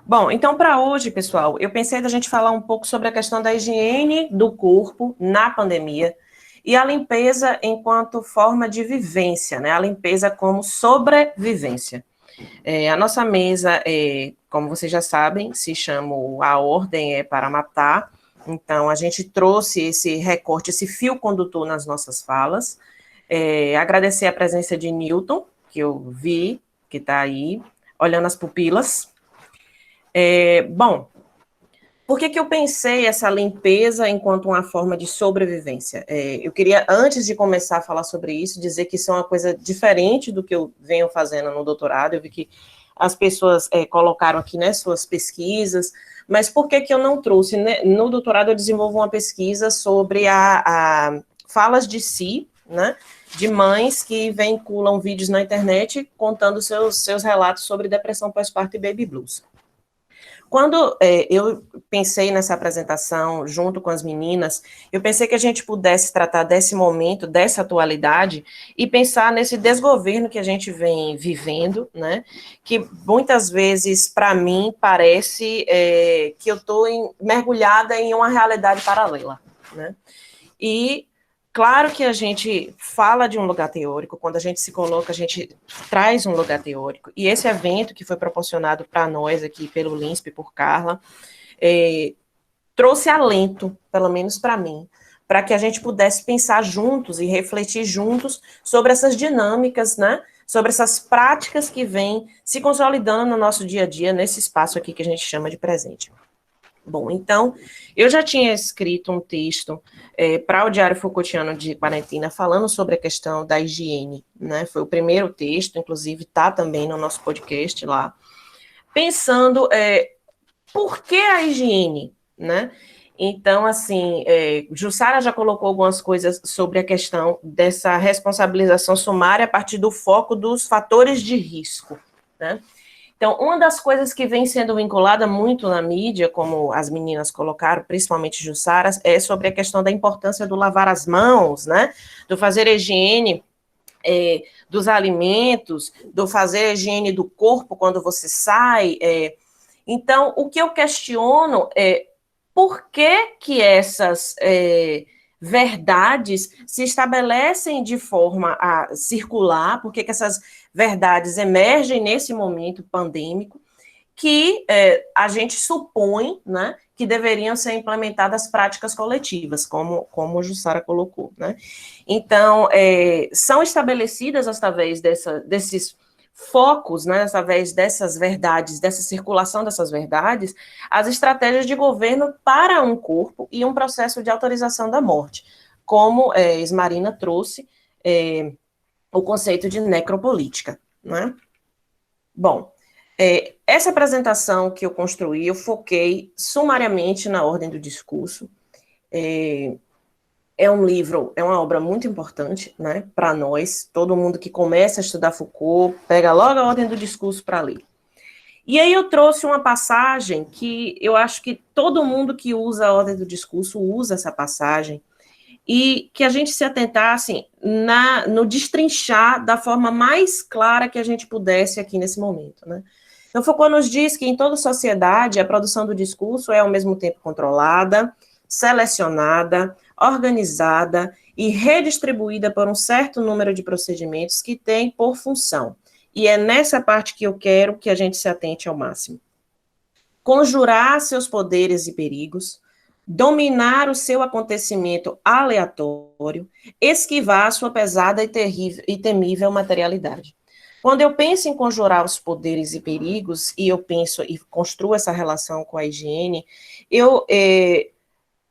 Bom, então para hoje, pessoal, eu pensei da gente falar um pouco sobre a questão da higiene do corpo na pandemia e a limpeza enquanto forma de vivência, né? A limpeza como sobrevivência. A nossa mesa, como vocês já sabem, se chama A Ordem é para Matar. Então, a gente trouxe esse recorte, esse fio condutor nas nossas falas. Agradecer a presença de Newton, que eu vi, que está aí, olhando as pupilas. Bom, por que eu pensei essa limpeza enquanto uma forma de sobrevivência? Eu queria, antes de começar a falar sobre isso, dizer que isso é uma coisa diferente do que eu venho fazendo no doutorado. Eu vi que as pessoas colocaram aqui, né, suas pesquisas, mas por que eu não trouxe? Né? No doutorado eu desenvolvo uma pesquisa sobre a falas de si, né, de mães que vinculam vídeos na internet contando seus relatos sobre depressão pós-parto e baby blues. Quando eu pensei nessa apresentação, junto com as meninas, eu pensei que a gente pudesse tratar desse momento, dessa atualidade, e pensar nesse desgoverno que a gente vem vivendo, né, que muitas vezes, para mim, parece que eu estou mergulhada em uma realidade paralela, né, e claro que a gente fala de um lugar teórico, quando a gente se coloca, a gente traz um lugar teórico, e esse evento que foi proporcionado para nós aqui pelo LINSP, por Carla, trouxe alento, pelo menos para mim, para que a gente pudesse pensar juntos e refletir juntos sobre essas dinâmicas, né, sobre essas práticas que vêm se consolidando no nosso dia a dia, nesse espaço aqui que a gente chama de presente. Bom, então, eu já tinha escrito um texto para o Diário Foucaultiano de Quarentena, falando sobre a questão da higiene, né, foi o primeiro texto, inclusive está também no nosso podcast lá, pensando por que a higiene, né, então, assim, Jussara já colocou algumas coisas sobre a questão dessa responsabilização sumária a partir do foco dos fatores de risco, né. Então, uma das coisas que vem sendo vinculada muito na mídia, como as meninas colocaram, principalmente Jussara, é sobre a questão da importância do lavar as mãos, né, do fazer a higiene dos alimentos, do fazer a higiene do corpo quando você sai. Então, o que eu questiono é por que essas verdades se estabelecem de forma a circular, por que essas verdades emergem nesse momento pandêmico, que a gente supõe, né, que deveriam ser implementadas práticas coletivas, como o Jussara colocou, né. Então, são estabelecidas, através desses focos, né, através dessas verdades, dessa circulação dessas verdades, as estratégias de governo para um corpo e um processo de autorização da morte, como Ismarina trouxe o conceito de necropolítica, né? Bom, essa apresentação que eu construí, eu foquei sumariamente na ordem do discurso. É um livro, é uma obra muito importante, né, para nós, todo mundo que começa a estudar Foucault, pega logo a ordem do discurso para ler. E aí eu trouxe uma passagem que eu acho que todo mundo que usa a ordem do discurso usa essa passagem, e que a gente se atentasse no destrinchar da forma mais clara que a gente pudesse aqui nesse momento, né? Então, Foucault nos diz que em toda sociedade a produção do discurso é ao mesmo tempo controlada, selecionada, organizada e redistribuída por um certo número de procedimentos que tem por função. E é nessa parte que eu quero que a gente se atente ao máximo. Conjurar seus poderes e perigos, dominar o seu acontecimento aleatório, esquivar sua pesada e temível materialidade. Quando eu penso em conjurar os poderes e perigos, e eu penso e construo essa relação com a higiene, eu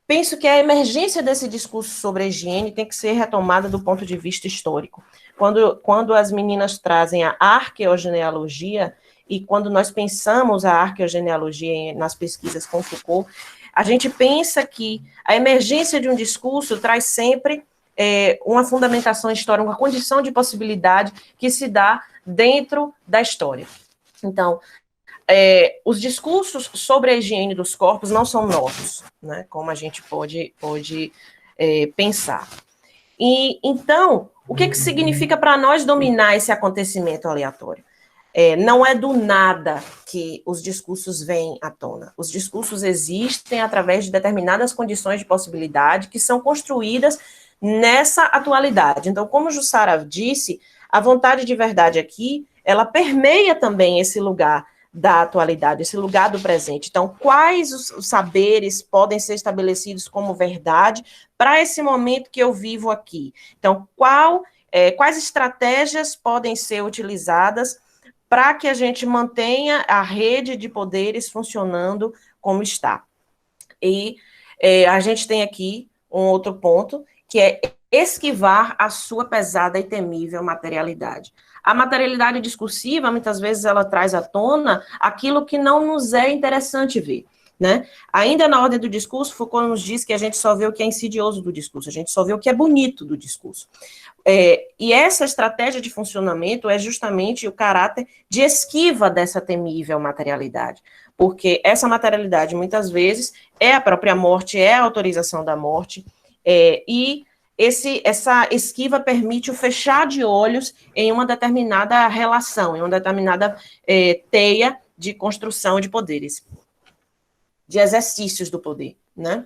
penso que a emergência desse discurso sobre a higiene tem que ser retomada do ponto de vista histórico. Quando as meninas trazem a arqueogenealogia, e quando nós pensamos a arqueogenealogia nas pesquisas com Foucault, a gente pensa que a emergência de um discurso traz sempre uma fundamentação histórica, uma condição de possibilidade que se dá dentro da história. Então, os discursos sobre a higiene dos corpos não são novos, né, como a gente pode pensar. E, então, o que significa para nós dominar esse acontecimento aleatório? Não é do nada que os discursos vêm à tona. Os discursos existem através de determinadas condições de possibilidade que são construídas nessa atualidade. Então, como Jussara disse, a vontade de verdade aqui, ela permeia também esse lugar da atualidade, esse lugar do presente. Então, quais os saberes podem ser estabelecidos como verdade para esse momento que eu vivo aqui? Então, quais estratégias podem ser utilizadas para que a gente mantenha a rede de poderes funcionando como está? E a gente tem aqui um outro ponto, que é esquivar a sua pesada e temível materialidade. A materialidade discursiva, muitas vezes, ela traz à tona aquilo que não nos é interessante ver, né? Ainda na ordem do discurso, Foucault nos diz que a gente só vê o que é insidioso do discurso, a gente só vê o que é bonito do discurso. E essa estratégia de funcionamento é justamente o caráter de esquiva dessa temível materialidade, porque essa materialidade, muitas vezes, é a própria morte, é a autorização da morte, e essa esquiva permite o fechar de olhos em uma determinada relação, em uma determinada teia de construção de poderes, de exercícios do poder, né?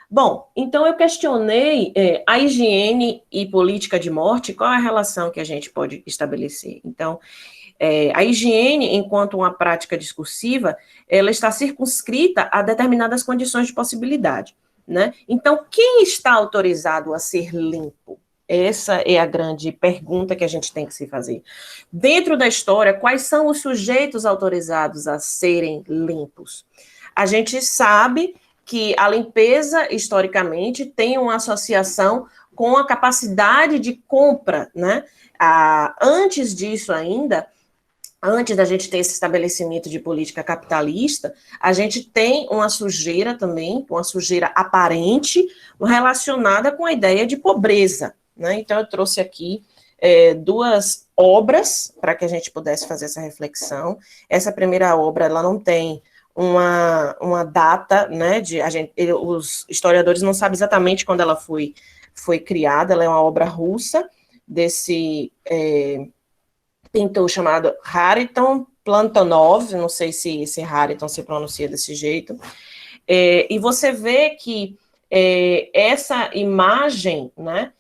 Bom, então eu questionei a higiene e política de morte, qual é a relação que a gente pode estabelecer? Então, a higiene, enquanto uma prática discursiva, ela está circunscrita a determinadas condições de possibilidade, né? Então, quem está autorizado a ser limpo? Essa é a grande pergunta que a gente tem que se fazer. Dentro da história, quais são os sujeitos autorizados a serem limpos? A gente sabe que a limpeza, historicamente, tem uma associação com a capacidade de compra, né? Antes disso ainda, antes da gente ter esse estabelecimento de política capitalista, a gente tem uma sujeira também, uma sujeira aparente, relacionada com a ideia de pobreza, né? Então, eu trouxe aqui duas obras para que a gente pudesse fazer essa reflexão. Essa primeira obra, ela não tem uma data, né? Os historiadores não sabem exatamente quando ela foi criada, ela é uma obra russa, desse pintor chamado Hariton Platonov, não sei se esse Hariton se pronuncia desse jeito, e você vê que essa imagem, né,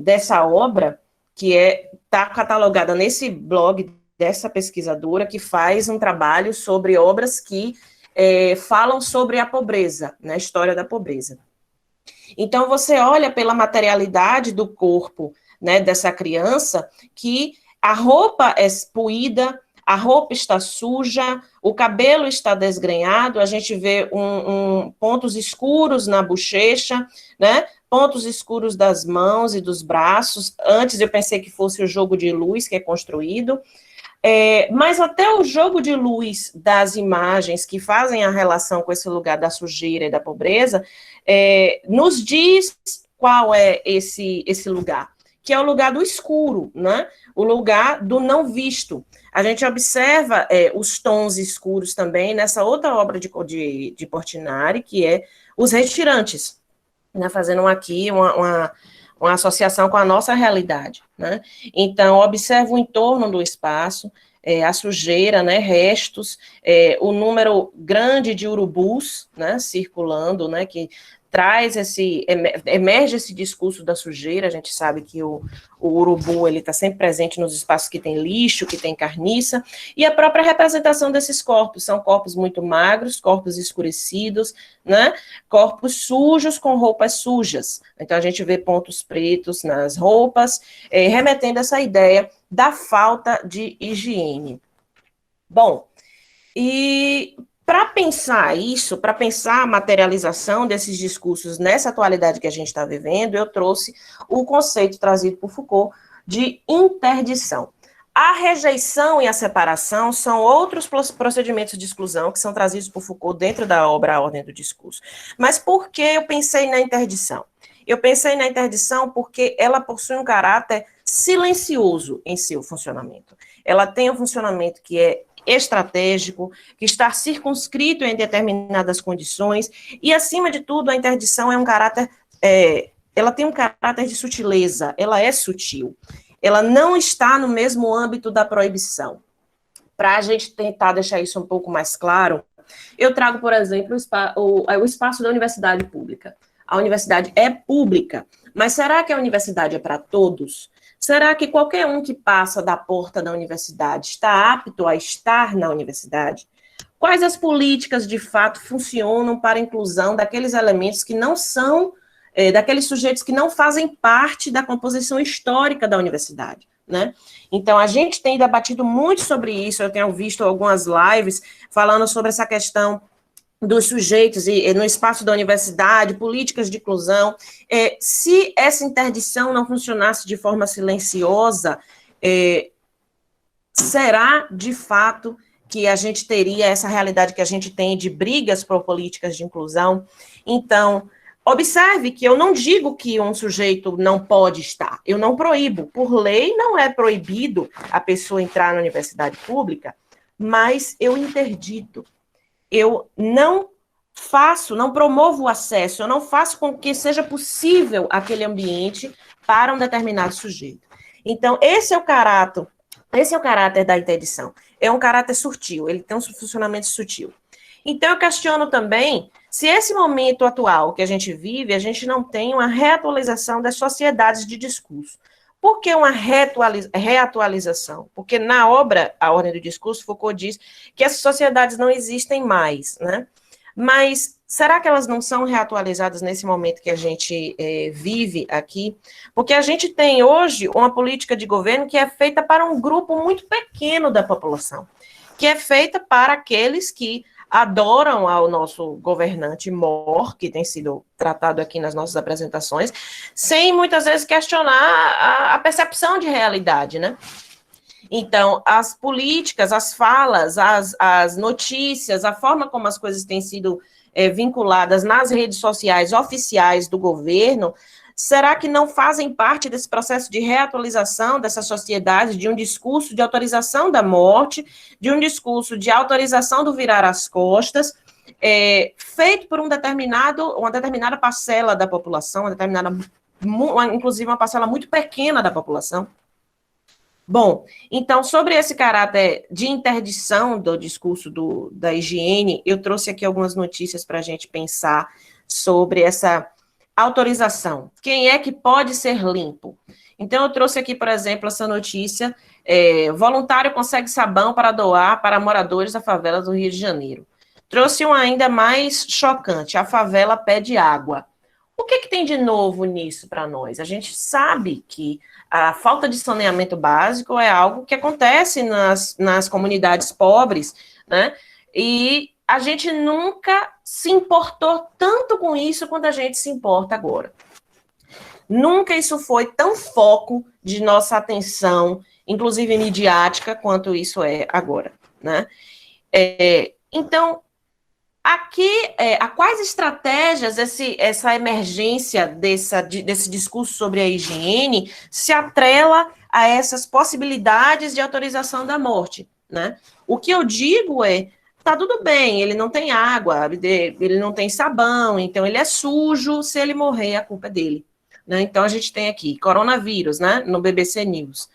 dessa obra, que está catalogada nesse blog dessa pesquisadora, que faz um trabalho sobre obras que falam sobre a pobreza, né, a história da pobreza. Então, você olha pela materialidade do corpo, né, dessa criança, que a roupa é puída, a roupa está suja, o cabelo está desgrenhado, a gente vê pontos escuros na bochecha, né, pontos escuros das mãos e dos braços. Antes eu pensei que fosse o jogo de luz que é construído, mas até o jogo de luz das imagens que fazem a relação com esse lugar da sujeira e da pobreza, nos diz qual é esse lugar, que é o lugar do escuro, né? O lugar do não visto. A gente observa os tons escuros também nessa outra obra de Portinari, que é Os Retirantes, né? Fazendo aqui uma associação com a nossa realidade, né? Então, observa o entorno do espaço, a sujeira, né, restos, o número grande de urubus, né, circulando, né, que traz emerge esse discurso da sujeira. A gente sabe que o urubu, ele está sempre presente nos espaços que tem lixo, que tem carniça, e a própria representação desses corpos, são corpos muito magros, corpos escurecidos, né, corpos sujos com roupas sujas. Então a gente vê pontos pretos nas roupas, remetendo essa ideia da falta de higiene. Bom, e para pensar isso, para pensar a materialização desses discursos nessa atualidade que a gente está vivendo, eu trouxe o conceito trazido por Foucault de interdição. A rejeição e a separação são outros procedimentos de exclusão que são trazidos por Foucault dentro da obra A Ordem do Discurso. Mas por que eu pensei na interdição? Eu pensei na interdição porque ela possui um caráter silencioso em seu funcionamento. Ela tem um funcionamento que é estratégico, que está circunscrito em determinadas condições, e, acima de tudo, a interdição é um caráter, ela tem um caráter de sutileza, ela é sutil, ela não está no mesmo âmbito da proibição. Para a gente tentar deixar isso um pouco mais claro, eu trago, por exemplo, o espaço da universidade pública. A universidade é pública, mas será que a universidade é para todos? Será que qualquer um que passa da porta da universidade está apto a estar na universidade? Quais as políticas, de fato, funcionam para a inclusão daqueles elementos que não são, daqueles sujeitos que não fazem parte da composição histórica da universidade, né? Então, a gente tem debatido muito sobre isso, eu tenho visto algumas lives falando sobre essa questão dos sujeitos no espaço da universidade, políticas de inclusão. Se essa interdição não funcionasse de forma silenciosa, será, de fato, que a gente teria essa realidade que a gente tem de brigas por políticas de inclusão? Então, observe que eu não digo que um sujeito não pode estar, eu não proíbo. Por lei, não é proibido a pessoa entrar na universidade pública, mas eu interdito. Eu não promovo o acesso, eu não faço com que seja possível aquele ambiente para um determinado sujeito. Então, esse é o caráter da interdição. É um caráter sutil, ele tem um funcionamento sutil. Então, eu questiono também se esse momento atual que a gente vive, a gente não tem uma reatualização das sociedades de discurso. Por que uma reatualização? Porque na obra A Ordem do Discurso, Foucault diz que essas sociedades não existem mais, né? Mas será que elas não são reatualizadas nesse momento que a gente vive aqui? Porque a gente tem hoje uma política de governo que é feita para um grupo muito pequeno da população, que é feita para aqueles que adoram ao nosso governante mor, que tem sido tratado aqui nas nossas apresentações, sem muitas vezes questionar a percepção de realidade, né? Então, as políticas, as falas, as notícias, a forma como as coisas têm sido vinculadas nas redes sociais oficiais do governo, será que não fazem parte desse processo de reatualização dessa sociedade, de um discurso de autorização da morte, de um discurso de autorização do virar as costas, feito por uma determinada parcela da população, inclusive uma parcela muito pequena da população? Bom, então, sobre esse caráter de interdição do discurso da higiene, eu trouxe aqui algumas notícias para a gente pensar sobre essa autorização. Quem é que pode ser limpo? Então, eu trouxe aqui, por exemplo, essa notícia: voluntário consegue sabão para doar para moradores da favela do Rio de Janeiro. Trouxe uma ainda mais chocante: a favela pede água. O que tem de novo nisso para nós? A gente sabe que a falta de saneamento básico é algo que acontece nas comunidades pobres, né? E a gente nunca se importou tanto com isso quanto a gente se importa agora. Nunca isso foi tão foco de nossa atenção, inclusive midiática, quanto isso é agora, né? Então, Aqui, a quais estratégias essa emergência desse discurso sobre a higiene se atrela a essas possibilidades de autorização da morte, né? O que eu digo tá tudo bem, ele não tem água, ele não tem sabão, então ele é sujo, se ele morrer, a culpa é dele, né? Então a gente tem aqui coronavírus, né, no BBC News.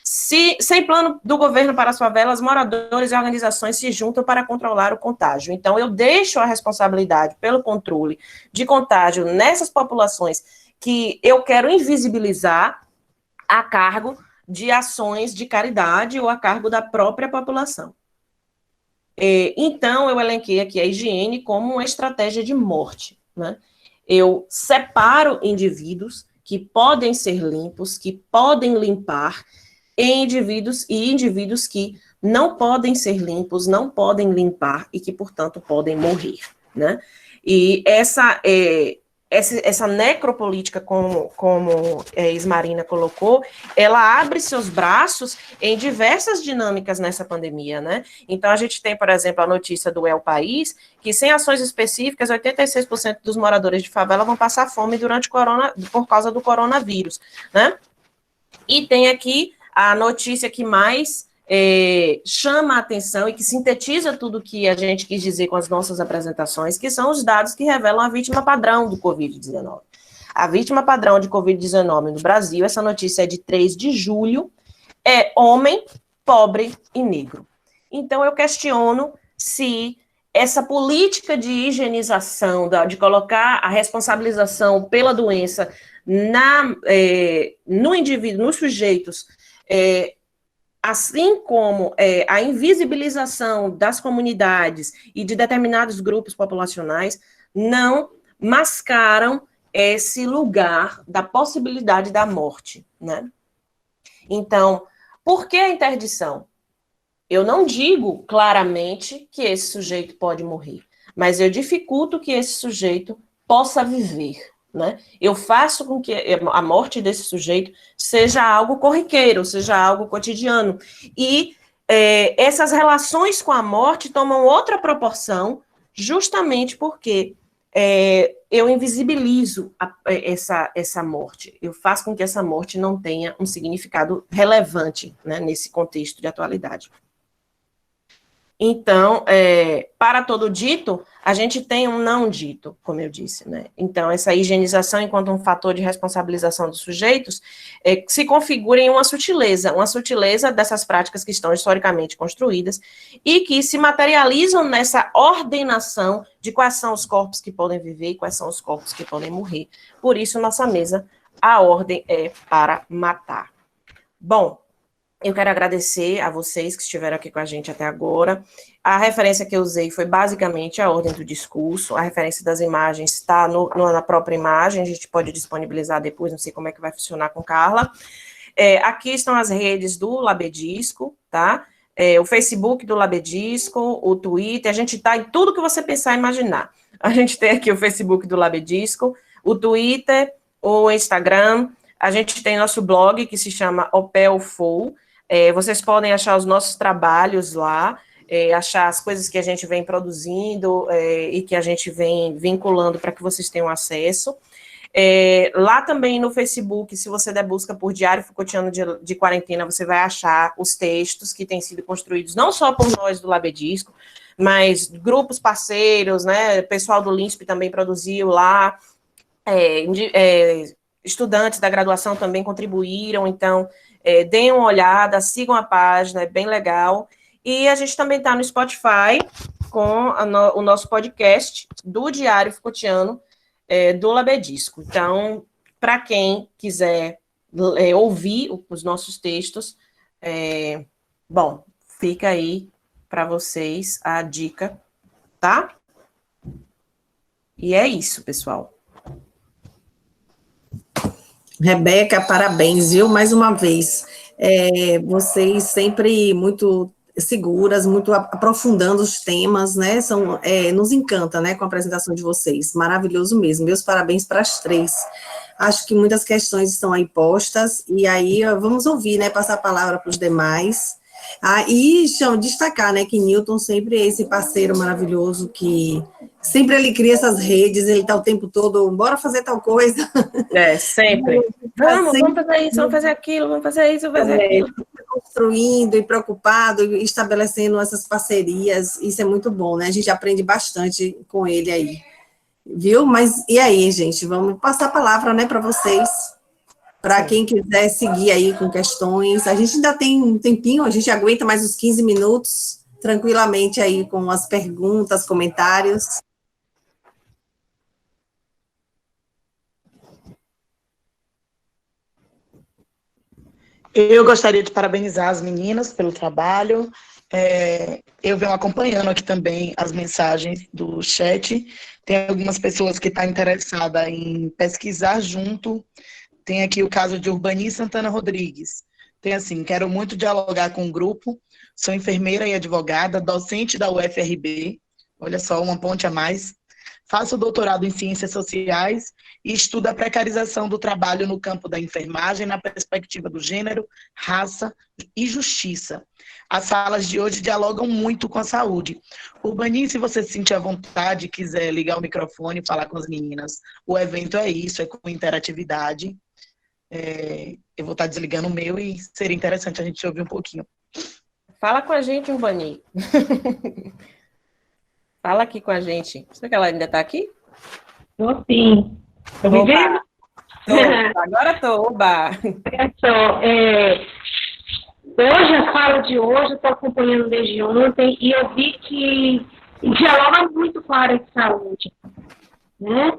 Sem plano do governo para as favelas, moradores e organizações se juntam para controlar o contágio. Então, eu deixo a responsabilidade pelo controle de contágio nessas populações que eu quero invisibilizar a cargo de ações de caridade ou a cargo da própria população. Então, eu elenquei aqui a higiene como uma estratégia de morte, né? Eu separo indivíduos que podem ser limpos, que podem limpar, em indivíduos que não podem ser limpos, não podem limpar e que, portanto, podem morrer, né? E essa necropolítica, como Ismarina colocou, ela abre seus braços em diversas dinâmicas nessa pandemia, né? Então, a gente tem, por exemplo, a notícia do El País, que sem ações específicas, 86% dos moradores de favela vão passar fome por causa do coronavírus, né? E tem aqui a notícia que mais chama a atenção e que sintetiza tudo que a gente quis dizer com as nossas apresentações, que são os dados que revelam a vítima padrão do Covid-19. A vítima padrão de Covid-19 no Brasil, essa notícia é de 3 de julho, é homem, pobre e negro. Então, eu questiono se essa política de higienização, de colocar a responsabilização pela doença no indivíduo, nos sujeitos, assim como a invisibilização das comunidades e de determinados grupos populacionais, não mascaram esse lugar da possibilidade da morte, né? Então, por que a interdição? Eu não digo claramente que esse sujeito pode morrer, mas eu dificulto que esse sujeito possa viver, né? Eu faço com que a morte desse sujeito seja algo corriqueiro, seja algo cotidiano. E essas relações com a morte tomam outra proporção, justamente porque eu invisibilizo essa morte. Eu faço com que essa morte não tenha um significado relevante, né, nesse contexto de atualidade. Então, para todo dito, a gente tem um não dito, como eu disse, né? Então, essa higienização enquanto um fator de responsabilização dos sujeitos se configura em uma sutileza dessas práticas que estão historicamente construídas e que se materializam nessa ordenação de quais são os corpos que podem viver e quais são os corpos que podem morrer. Por isso, nossa mesa, a ordem é para matar. Bom, eu quero agradecer a vocês que estiveram aqui com a gente até agora. A referência que eu usei foi basicamente a ordem do discurso, a referência das imagens está na própria imagem, a gente pode disponibilizar depois, não sei como é que vai funcionar com Carla. Aqui estão as redes do Labedisco, tá? O Facebook do Labedisco, o Twitter, a gente está em tudo que você pensar e imaginar. A gente tem aqui o Facebook do Labedisco, o Twitter, o Instagram, a gente tem nosso blog que se chama Opelfou. Vocês podem achar os nossos trabalhos lá, achar as coisas que a gente vem produzindo e que a gente vem vinculando para que vocês tenham acesso. Lá também no Facebook, se você der busca por Diário Foucaultiano de Quarentena, você vai achar os textos que têm sido construídos não só por nós do Labedisco, mas grupos parceiros, né? O pessoal do LINSP também produziu lá, estudantes da graduação também contribuíram, então deem uma olhada, sigam a página, é bem legal. E a gente também está no Spotify com o nosso podcast do Diário Foucaultiano do Labedisco. Então, para quem quiser ouvir os nossos textos, bom, fica aí para vocês a dica, tá? E é isso, pessoal. Rebeca, parabéns, viu? Mais uma vez. Vocês sempre muito seguras, muito aprofundando os temas, né? Nos encanta, né, com a apresentação de vocês. Maravilhoso mesmo. Meus parabéns para as três. Acho que muitas questões estão aí postas, e aí vamos ouvir, né? Passar a palavra para os demais. E destacar, né, que Newton sempre é esse parceiro maravilhoso que sempre ele cria essas redes, ele está o tempo todo, bora fazer tal coisa. Sempre. Vamos fazer isso, vamos fazer aquilo, vamos fazer isso, vamos fazer aquilo. Construindo e preocupado, e estabelecendo essas parcerias, isso é muito bom, né? A gente aprende bastante com ele aí, viu? Mas e aí, gente? Vamos passar a palavra, né, para vocês, para quem quiser seguir aí com questões. A gente ainda tem um tempinho, a gente aguenta mais uns 15 minutos, tranquilamente aí com as perguntas, comentários. Eu gostaria de parabenizar as meninas pelo trabalho. Eu venho acompanhando aqui também as mensagens do chat. Tem algumas pessoas que estão interessadas em pesquisar junto. Tem aqui o caso de Urbani Santana Rodrigues. Tem assim, quero muito dialogar com o grupo. Sou enfermeira e advogada, docente da UFRB. Olha só, uma ponte a mais. Faço doutorado em Ciências Sociais e estudo a precarização do trabalho no campo da enfermagem na perspectiva do gênero, raça e justiça. As salas de hoje dialogam muito com a saúde. Urbani, se você se sentir à vontade, quiser ligar o microfone e falar com as meninas, o evento é isso, é com interatividade. Eu vou estar desligando o meu e seria interessante a gente ouvir um pouquinho. Fala com a gente, Urbani. Fala aqui com a gente. Será que ela ainda está aqui? Estou sim. Estou me vendo? Agora estou, oba! Olha só, hoje, a fala de hoje, eu estou acompanhando desde ontem, e eu vi que dialoga muito com a área de saúde, né?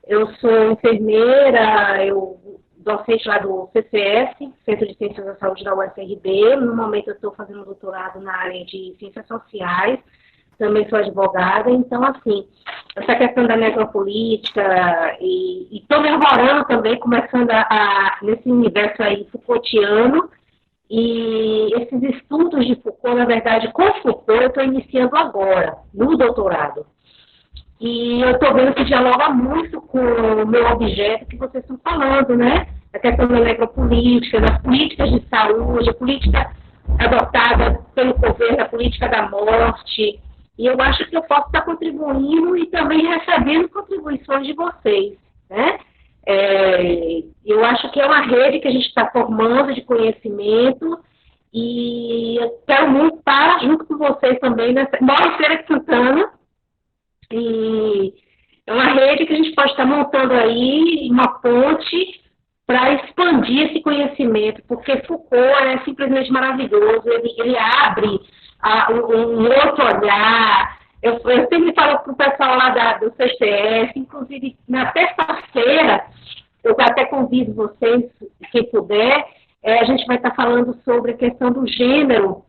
Eu sou enfermeira, eu docente lá do CCS, Centro de Ciências da Saúde da UFRB. No momento eu estou fazendo doutorado na área de Ciências Sociais, também sou advogada. Então, assim, essa questão da necropolítica, e estou me arvorando também, começando nesse universo aí Foucaultiano, e esses estudos de Foucault, na verdade, com Foucault, eu estou iniciando agora, no doutorado. E eu estou vendo que dialoga muito com o meu objeto que vocês estão falando, né? A questão da necropolítica, das políticas de saúde, a política adotada pelo governo, a política da morte. E eu acho que eu posso estar contribuindo e também recebendo contribuições de vocês, né? Eu acho que é uma rede que a gente está formando de conhecimento, e eu quero muito estar junto com vocês também. Moro em Feira de Santana, e é uma rede que a gente pode estar montando aí, uma ponte para expandir esse conhecimento, porque Foucault é simplesmente maravilhoso, ele abre um outro olhar. Eu sempre falo para o pessoal lá do CCS, inclusive na terça-feira, eu até convido vocês, quem puder, a gente vai estar falando sobre a questão do gênero,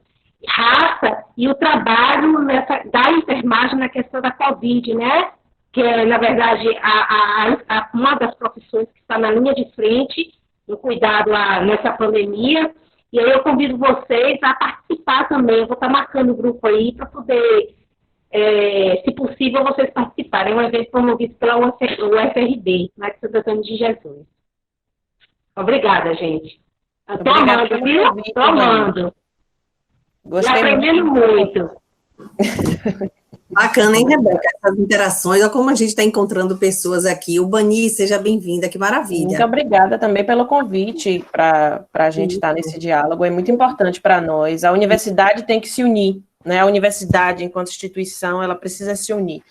raça e o trabalho da enfermagem na questão da Covid, né? Que é, na verdade, uma das profissões que está na linha de frente no cuidado nessa pandemia. E aí eu convido vocês a participar também. Eu vou estar marcando o grupo aí para poder, se possível, vocês participarem. É um evento promovido pela UFRB, na Santo Antônio de Jesus. Obrigada, gente. Estou amando, viu? Estou amando. Gostei aprendendo muito. Bacana, hein, Rebeca? Essas interações, olha como a gente está encontrando pessoas aqui. Urbani, seja bem-vinda, que maravilha. Muito obrigada também pelo convite para a gente estar nesse diálogo, é muito importante para nós. A universidade tem que se unir, né? A universidade, enquanto instituição, ela precisa se unir.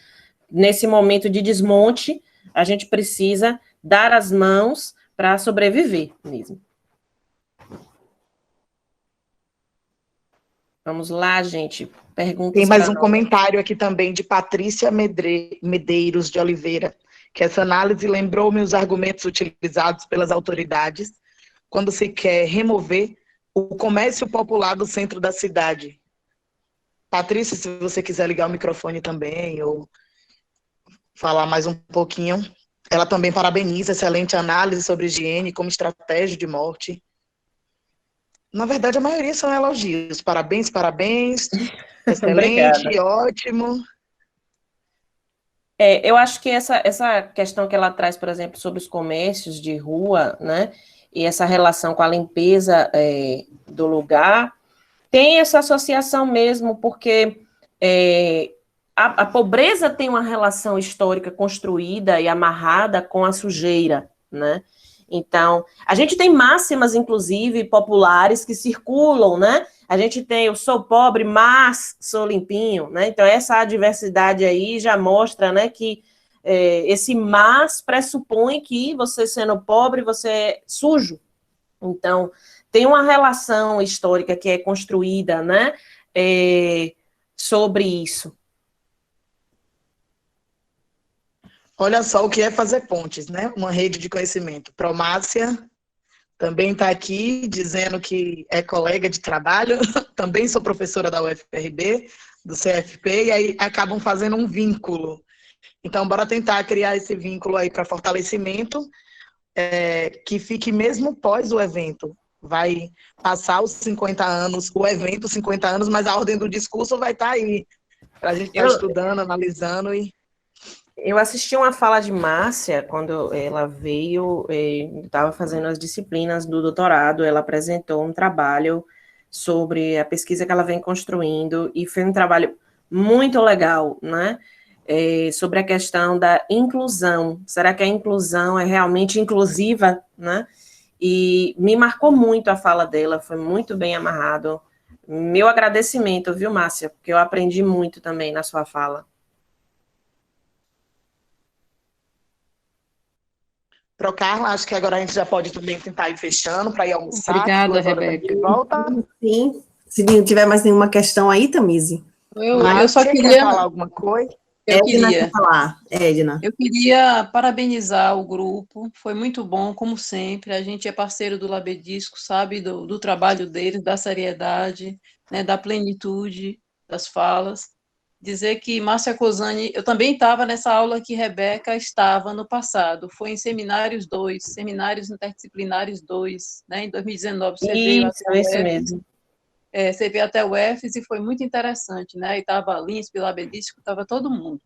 Nesse momento de desmonte, a gente precisa dar as mãos para sobreviver mesmo. Vamos lá, gente. Perguntas. Tem mais um comentário aqui também de Patrícia Medeiros de Oliveira, que essa análise lembrou-me os argumentos utilizados pelas autoridades quando se quer remover o comércio popular do centro da cidade. Patrícia, se você quiser ligar o microfone também, ou falar mais um pouquinho. Ela também parabeniza excelente análise sobre higiene como estratégia de morte. Na verdade, a maioria são elogios. Parabéns, parabéns. Excelente, ótimo. Eu acho que essa questão que ela traz, por exemplo, sobre os comércios de rua, né, e essa relação com a limpeza do lugar, tem essa associação mesmo, porque a pobreza tem uma relação histórica construída e amarrada com a sujeira, né? Então, a gente tem máximas, inclusive, populares que circulam, né? A gente tem eu sou pobre, mas sou limpinho, né? Então, essa adversidade aí já mostra, né, que esse mas pressupõe que você sendo pobre, você é sujo. Então, tem uma relação histórica que é construída, né, sobre isso. Olha só o que é fazer pontes, né? Uma rede de conhecimento. Promácia também está aqui dizendo que é colega de trabalho, também sou professora da UFPRB, do CFP, e aí acabam fazendo um vínculo. Então, bora tentar criar esse vínculo aí para fortalecimento, que fique mesmo pós o evento. Vai passar os 50 anos, o evento 50 anos, mas a ordem do discurso vai estar aí, para a gente estar estudando, analisando e... Eu assisti uma fala de Márcia, quando ela veio, estava fazendo as disciplinas do doutorado, ela apresentou um trabalho sobre a pesquisa que ela vem construindo, e foi um trabalho muito legal, né? Sobre a questão da inclusão. Será que a inclusão é realmente inclusiva, né? E me marcou muito a fala dela, foi muito bem amarrado. Meu agradecimento, viu, Márcia? Porque eu aprendi muito também na sua fala. Carla, acho que agora a gente já pode também tentar ir fechando para ir almoçar. Obrigada, Rebeca. De volta. Sim. Se não tiver mais nenhuma questão aí, Tamise. Eu só queria... Quer falar alguma coisa? Edna quer falar. Edna. Eu queria parabenizar o grupo, foi muito bom, como sempre. A gente é parceiro do Labedisco, sabe do trabalho deles, da seriedade, né, da plenitude das falas. Dizer que Márcia Cosani, eu também estava nessa aula que Rebeca estava no passado, foi em Seminários 2, Seminários Interdisciplinares 2, né, em 2019. Você veio até isso mesmo. Você veio até o UFES e foi muito interessante, né, e estava a Linsp, Labedístico, estava todo mundo,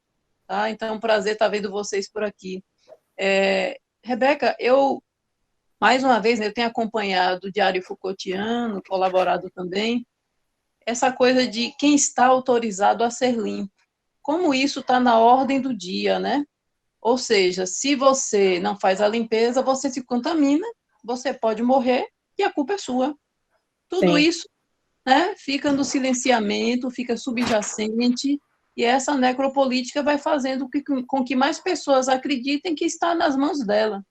tá? Então, é um prazer estar vendo vocês por aqui. Rebeca, mais uma vez, eu tenho acompanhado o Diário Foucaultiano, colaborado também, essa coisa de quem está autorizado a ser limpo. Como isso está na ordem do dia, né? Ou seja, se você não faz a limpeza, você se contamina, você pode morrer e a culpa é sua. Tudo Sim. isso, né, fica no silenciamento, fica subjacente, e essa necropolítica vai fazendo com que mais pessoas acreditem que está nas mãos dela.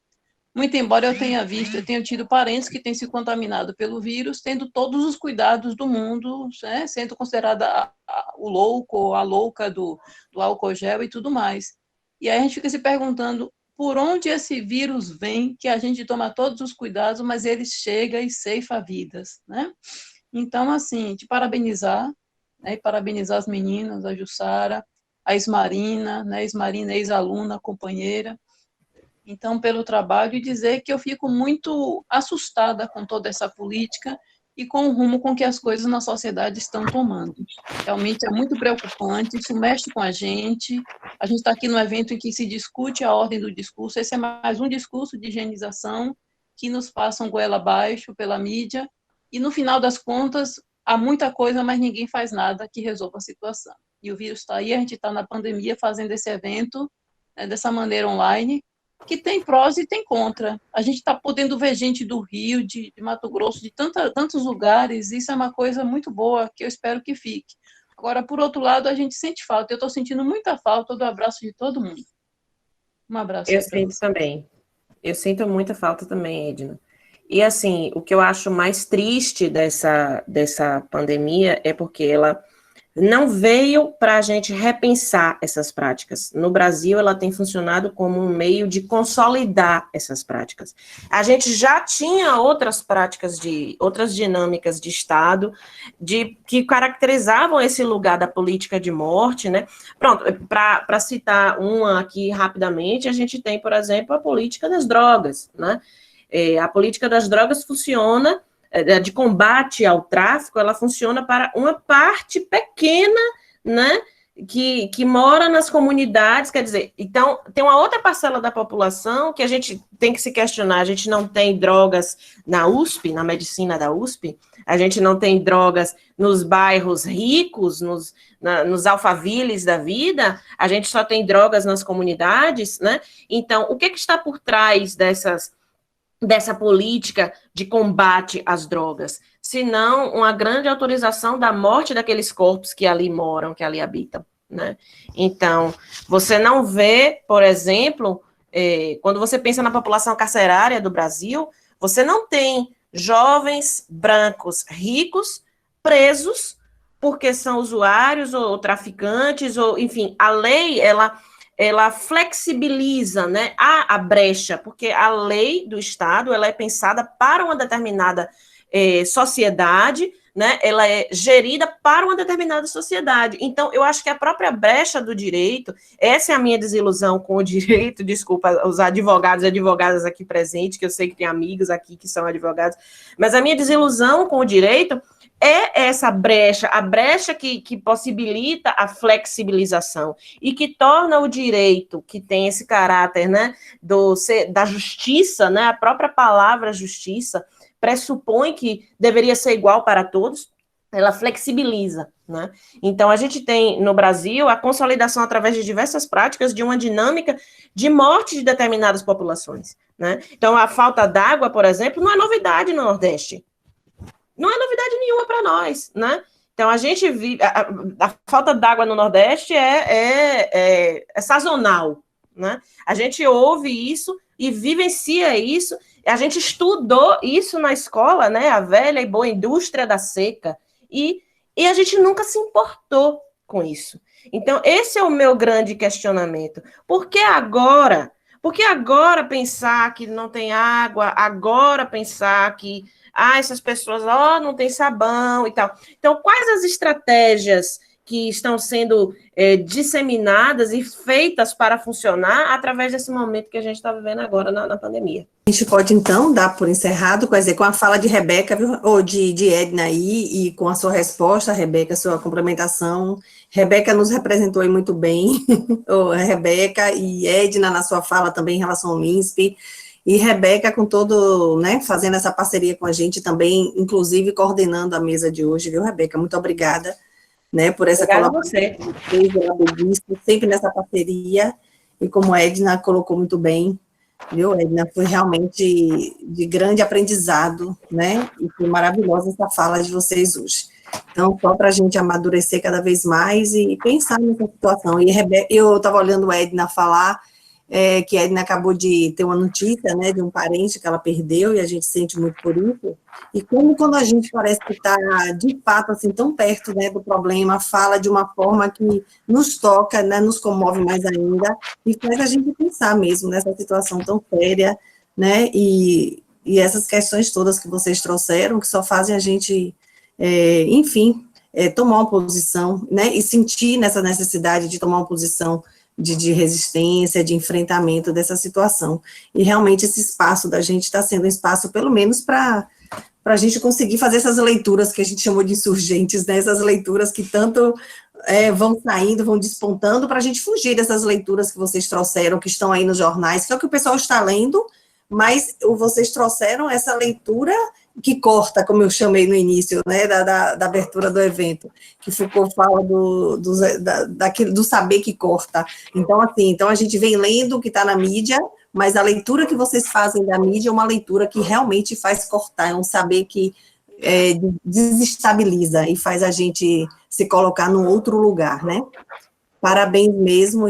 Muito embora eu tenha tido parentes que têm se contaminado pelo vírus, tendo todos os cuidados do mundo, né, sendo considerada o louco, a louca do álcool gel e tudo mais. E aí a gente fica se perguntando por onde esse vírus vem, que a gente toma todos os cuidados, mas ele chega e ceifa vidas, né? Então, assim, te parabenizar, né, e parabenizar as meninas, a Jussara, a Ismarina, né, Ismarina, ex-aluna, companheira, então, pelo trabalho, e dizer que eu fico muito assustada com toda essa política e com o rumo com que as coisas na sociedade estão tomando. Realmente é muito preocupante, isso mexe com a gente está aqui num evento em que se discute a ordem do discurso, esse é mais um discurso de higienização que nos passam goela abaixo pela mídia, e no final das contas, há muita coisa, mas ninguém faz nada que resolva a situação. E o vírus está aí, a gente está na pandemia fazendo esse evento, dessa maneira online, que tem prós e tem contra. A gente está podendo ver gente do Rio, de Mato Grosso, de tantos lugares, isso é uma coisa muito boa, que eu espero que fique. Agora, por outro lado, a gente sente falta, eu estou sentindo muita falta do abraço de todo mundo. Um abraço. Eu sinto também. Eu sinto muita falta também, Edna. E, assim, o que eu acho mais triste dessa pandemia é porque ela não veio para a gente repensar essas práticas. No Brasil, ela tem funcionado como um meio de consolidar essas práticas. A gente já tinha outras práticas, outras dinâmicas de Estado, que caracterizavam esse lugar da política de morte, né? Pronto, para citar uma aqui rapidamente, a gente tem, por exemplo, a política das drogas, né? A política das drogas funciona, de combate ao tráfico, ela funciona para uma parte pequena, né, que mora nas comunidades, quer dizer, então, tem uma outra parcela da população que a gente tem que se questionar, a gente não tem drogas na USP, na medicina da USP, a gente não tem drogas nos bairros ricos, nos alfaviles da vida, a gente só tem drogas nas comunidades, né? Então, o que está por trás dessa política de combate às drogas? Senão uma grande autorização da morte daqueles corpos que ali moram, que ali habitam, né? Então, você não vê, por exemplo, quando você pensa na população carcerária do Brasil, você não tem jovens brancos ricos presos porque são usuários ou traficantes, ou, enfim, a lei, ela flexibiliza, né, a brecha, porque a lei do Estado, ela é pensada para uma determinada sociedade, né, ela é gerida para uma determinada sociedade. Então, eu acho que a própria brecha do direito, essa é a minha desilusão com o direito, desculpa os advogados e advogadas aqui presentes, que eu sei que tem amigos aqui que são advogados, mas a minha desilusão com o direito é essa brecha, a brecha que possibilita a flexibilização e que torna o direito, que tem esse caráter, né, da justiça, né, a própria palavra justiça, pressupõe que deveria ser igual para todos, ela flexibiliza, né? Então, a gente tem, no Brasil, a consolidação através de diversas práticas de uma dinâmica de morte de determinadas populações, né? Então, a falta d'água, por exemplo, não é novidade no Nordeste. Não é novidade nenhuma para nós, né? Então, a gente vive... A falta d'água no Nordeste é sazonal, né? A gente ouve isso e vivencia isso. A gente estudou isso na escola, né? A velha e boa indústria da seca. E a gente nunca se importou com isso. Então, esse é o meu grande questionamento. Por que agora? Por que agora pensar que não tem água? Agora pensar que essas pessoas não tem sabão e tal. Então, quais as estratégias que estão sendo disseminadas e feitas para funcionar através desse momento que a gente está vivendo agora na pandemia? A gente pode, então, dar por encerrado, quer dizer, com a fala de Rebeca, viu, ou de Edna aí, e com a sua resposta, Rebeca, sua complementação. Rebeca nos representou aí muito bem, Rebeca e Edna na sua fala também em relação ao MINSP, e Rebeca com todo, né, fazendo essa parceria com a gente também, inclusive coordenando a mesa de hoje, viu, Rebeca? Muito obrigada, né, por essa colaboração, sempre nessa parceria, e como a Edna colocou muito bem, viu, Edna, foi realmente de grande aprendizado, né, e foi maravilhosa essa fala de vocês hoje. Então, só para a gente amadurecer cada vez mais e pensar nessa situação. E eu estava olhando a Edna falar, que a Edna acabou de ter uma notícia, né, de um parente que ela perdeu, e a gente sente muito por isso, e como quando a gente parece que está, de fato, assim, tão perto, né, do problema, fala de uma forma que nos toca, né, nos comove mais ainda, e faz a gente pensar mesmo nessa situação tão séria, né, e essas questões todas que vocês trouxeram, que só fazem a gente, enfim, tomar uma posição, né, e sentir nessa necessidade de tomar uma posição de resistência, de enfrentamento dessa situação. E realmente esse espaço da gente está sendo um espaço, pelo menos, para a gente conseguir fazer essas leituras que a gente chamou de insurgentes, né, essas leituras que tanto vão saindo, vão despontando, para a gente fugir dessas leituras que vocês trouxeram, que estão aí nos jornais, que é o que o pessoal está lendo, mas vocês trouxeram essa leitura que corta, como eu chamei no início, né, da abertura do evento, que Foucault fala do saber que corta. Então, assim, a gente vem lendo o que está na mídia, mas a leitura que vocês fazem da mídia é uma leitura que realmente faz cortar, é um saber que desestabiliza e faz a gente se colocar num outro lugar, né? Parabéns mesmo.